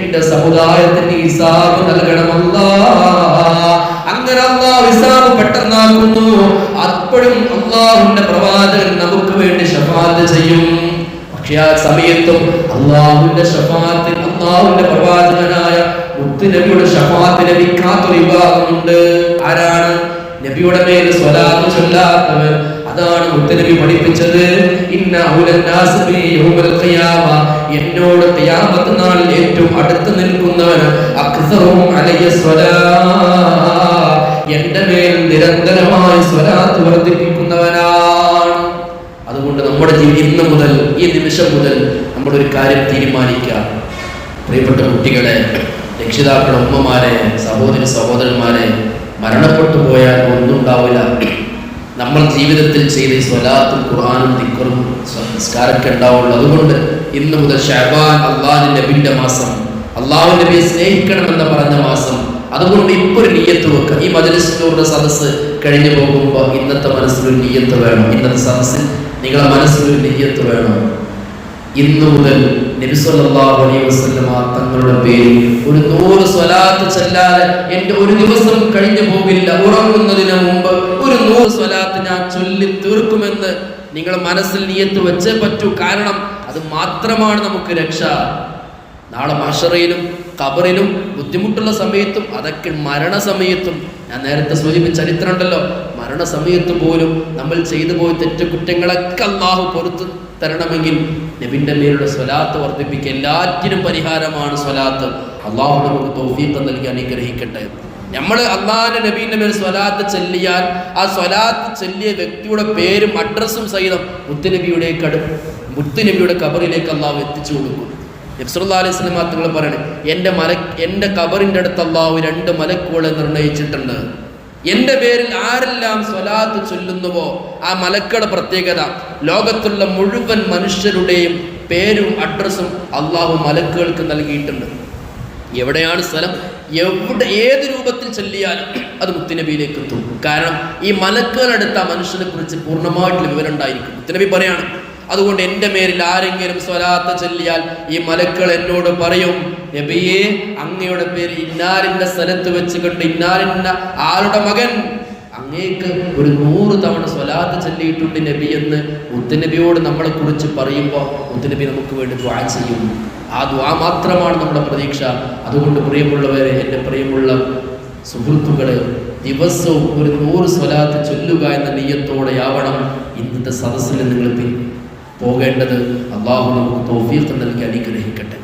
എന്റെ സമുദായത്തിന് ഹിസാബ് നൽകണം അല്ലാഹ്. അങ്ങനെ അല്ലാഹു ഹിസാബ് പെട്ടെന്നാക്കുന്നു. അപ്പോഴും അല്ലാഹുവിന്റെ പ്രവാചകൻ നമുക്ക് വേണ്ടി ശഫാഅത്ത് ചെയ്യും. പക്ഷെ ആ സമയത്തും അല്ലാഹുവിന്റെ ശഫാഅത്തിൽ, അല്ലാഹുവിന്റെ പ്രവാചകനായ മുത്തുനബിയുടെ ശഫാഅത്ത് ലഭിക്കാത്തൊരു വിഭാഗമുണ്ട്. ആരാണ്? നബിയുടെ മേൽ സ്വലാത്ത് ചൊല്ലാത്തവർ. അതാണ് മുത്തുനബി പഠിപ്പിച്ചത്, ഇന്ന ഔലൻ നാസ് ബി യൗമൽ ഖിയാമ, എന്നോട് ഖിയാമത്ത് നാളിൽ ഏറ്റവും അടുത്ത് നിൽക്കുന്നവൻ അക്സറുഹും അലയ്യ സ്വലാത്ത്, എന്റെ മേൽ നിരന്തരമായി സ്വലാത്ത് വർദ്ധിപ്പിക്കുന്നവനാണ്. അതുകൊണ്ട് നമ്മുടെ ഇന്ന് മുതൽ, ഈ നിമിഷം മുതൽ നമ്മുടെ ഒരു കാര്യം തീരുമാനിക്കാം. പ്രിയപ്പെട്ട കുട്ടികളെ, രക്ഷിതാക്കളെ, ഉമ്മമാരെ, സഹോദരി സഹോദരന്മാരെ, മരണപ്പെട്ടു പോയാൽ ഒന്നും ഉണ്ടാവില്ല. നമ്മൾ ജീവിതത്തിൽ ചെയ്ത സ്വലാത്തും ഖുർആനും ദിക്റും സംസ്കാരമൊക്കെ ഉണ്ടാവുള്ളൂ. അതുകൊണ്ട് ഇന്ന് മുതൽ ശഅബാൻ, അല്ലാഹുവിന്റെ നബിയുടെ മാസം, അല്ലാഹു നബിയെ സ്നേഹിക്കണമെന്ന് പറഞ്ഞ മാസം. അതുകൊണ്ട് ഇപ്പൊ ഒരു നിയ്യത്ത് വെക്കുക. ഈ മജ്‌ലിസിലൂടെ സദസ്സ് കഴിഞ്ഞു പോകുമ്പോൾ ഇന്നത്തെ മനസ്സിലൊരു നിയ്യത്ത് വേണം. ഇന്നത്തെ സദസ്സിൽ നിങ്ങളുടെ മനസ്സിലൊരു നിയ്യത്ത് വേണം. ഇന്നു മുതൽ നബി സല്ലല്ലാഹു അലൈഹി വസല്ലമ തങ്ങളുടെ പേരിൽ ഒരു 100 സ്വലാത്ത് ചൊല്ലാതെ എന്റെ ഒരു ദിവസം കഴിഞ്ഞു പോകില്ല. ഉറങ്ങുന്നതിന് മുമ്പ് ഒരു 100 സ്വലാത്ത് ഞാൻ ചൊല്ലി തീർക്കുമെന്ന് നിങ്ങൾ മനസ്സിൽ നിയ്യത്ത് വെച്ചേ പറ്റൂ. കാരണം അത് മാത്രമാണ് നമുക്ക് രക്ഷ. നാളെ മഹ്ശറിലും ഖബറിലും ബുദ്ധിമുട്ടുള്ള സമയത്തും, അതൊക്കെ മരണസമയത്തും, ഞാൻ നേരത്തെ സൂചിപ്പിച്ച ചരിത്രം ഉണ്ടല്ലോ, മരണസമയത്ത് പോലും നമ്മൾ ചെയ്തു പോയ തെറ്റുകുറ്റങ്ങളൊക്കെ അല്ലാഹു പൊറുത്തു തരണമെങ്കിൽ നബിന്റെ മേലുള്ള സ്വലാത്ത് വർദ്ധിപ്പിക്കുക. എല്ലാറ്റിനും പരിഹാരമാണ് സ്വലാത്ത്. അല്ലാഹു നമുക്ക് തൗഫീഖ് നൽകി അനുഗ്രഹിക്കട്ടെ. നമ്മൾ അല്ലാഹുവിന്റെ നബിയുടെ മേൽ സ്വലാത്ത് ചൊല്ലിയാൽ ആ സ്വലാത്ത് ചൊല്ലിയ വ്യക്തിയുടെ പേരും അഡ്രസ്സും സഹിതം മുത്തുനബിയുടെ ഖബറിലേക്ക് അല്ലാഹു എത്തിച്ചു കൊടുക്കും. നബി സല്ലല്ലാഹു അലൈഹി വസല്ലം തങ്ങൾ പറയണേ, എൻ്റെ ഖബറിന്റെ അടുത്ത് അല്ലാഹു 2 മലക്കുകളെ നിർണയിച്ചിട്ടുണ്ട്. എൻ്റെ പേരിൽ ആരെല്ലാം സ്വലാത്ത് ചൊല്ലുന്നുവോ ആ മലക്കുകളുടെ പ്രത്യേകത, ലോകത്തുള്ള മുഴുവൻ മനുഷ്യരുടെയും പേരും അഡ്രസ്സും അല്ലാഹു മലക്കുകൾക്ക് നൽകിയിട്ടുണ്ട്. എവിടെയാണ് സ്ഥലം, ഏത് രൂപത്തിൽ ചൊല്ലിയാലും അത് മുത്തുനബിയിലേക്ക് എത്തും. കാരണം ഈ മലക്കുകളെടുത്ത മനുഷ്യനെ കുറിച്ച് പൂർണ്ണമായിട്ടുള്ള വിവരം ഉണ്ടായിരിക്കും. മുത്തുനബി പറയാണ്, അതുകൊണ്ട് എൻ്റെ മേലിൽ ആരെങ്കിലും സ്വലാത്ത് ചൊല്ലിയാൽ ഈ മലക്കുകൾ എന്നോട് പറയും, നബിയേ, അങ്ങയുടെ പേര് ഇന്നാലിന്റെ സ്ഥലത്ത് വെച്ച് കണ്ട് ഇന്നാലിന്ന ആളുടെ മകൻ അങ്ങേക്ക് ഒരു 100 തവണ സ്വലാത്ത് ചൊല്ലിയിട്ടുണ്ട് നബി എന്ന് മുത്തുനബിയോട് നമ്മളെ കുറിച്ച് പറയുമ്പോൾ മുത്തുനബി നമുക്ക് വേണ്ടി ദുആ ചെയ്യും. ആ ദുആ മാത്രമാണ് നമ്മുടെ പ്രതീക്ഷ. അതുകൊണ്ട് പ്രിയമുള്ളവരെ, എൻ്റെ പ്രിയമുള്ള സുഹൃത്തുക്കളെ, ദിവസവും ഒരു 100 സ്വലാത്ത് ചൊല്ലുക എന്ന നിയ്യത്തോടെയാവണം ഇന്നത്തെ സദസ്സിൽ നിങ്ങൾ പോകേണ്ടത്. അല്ലാഹു നമുക്ക് തൗഫീഖ് നൽകി അനുഗ്രഹിക്കട്ടെ.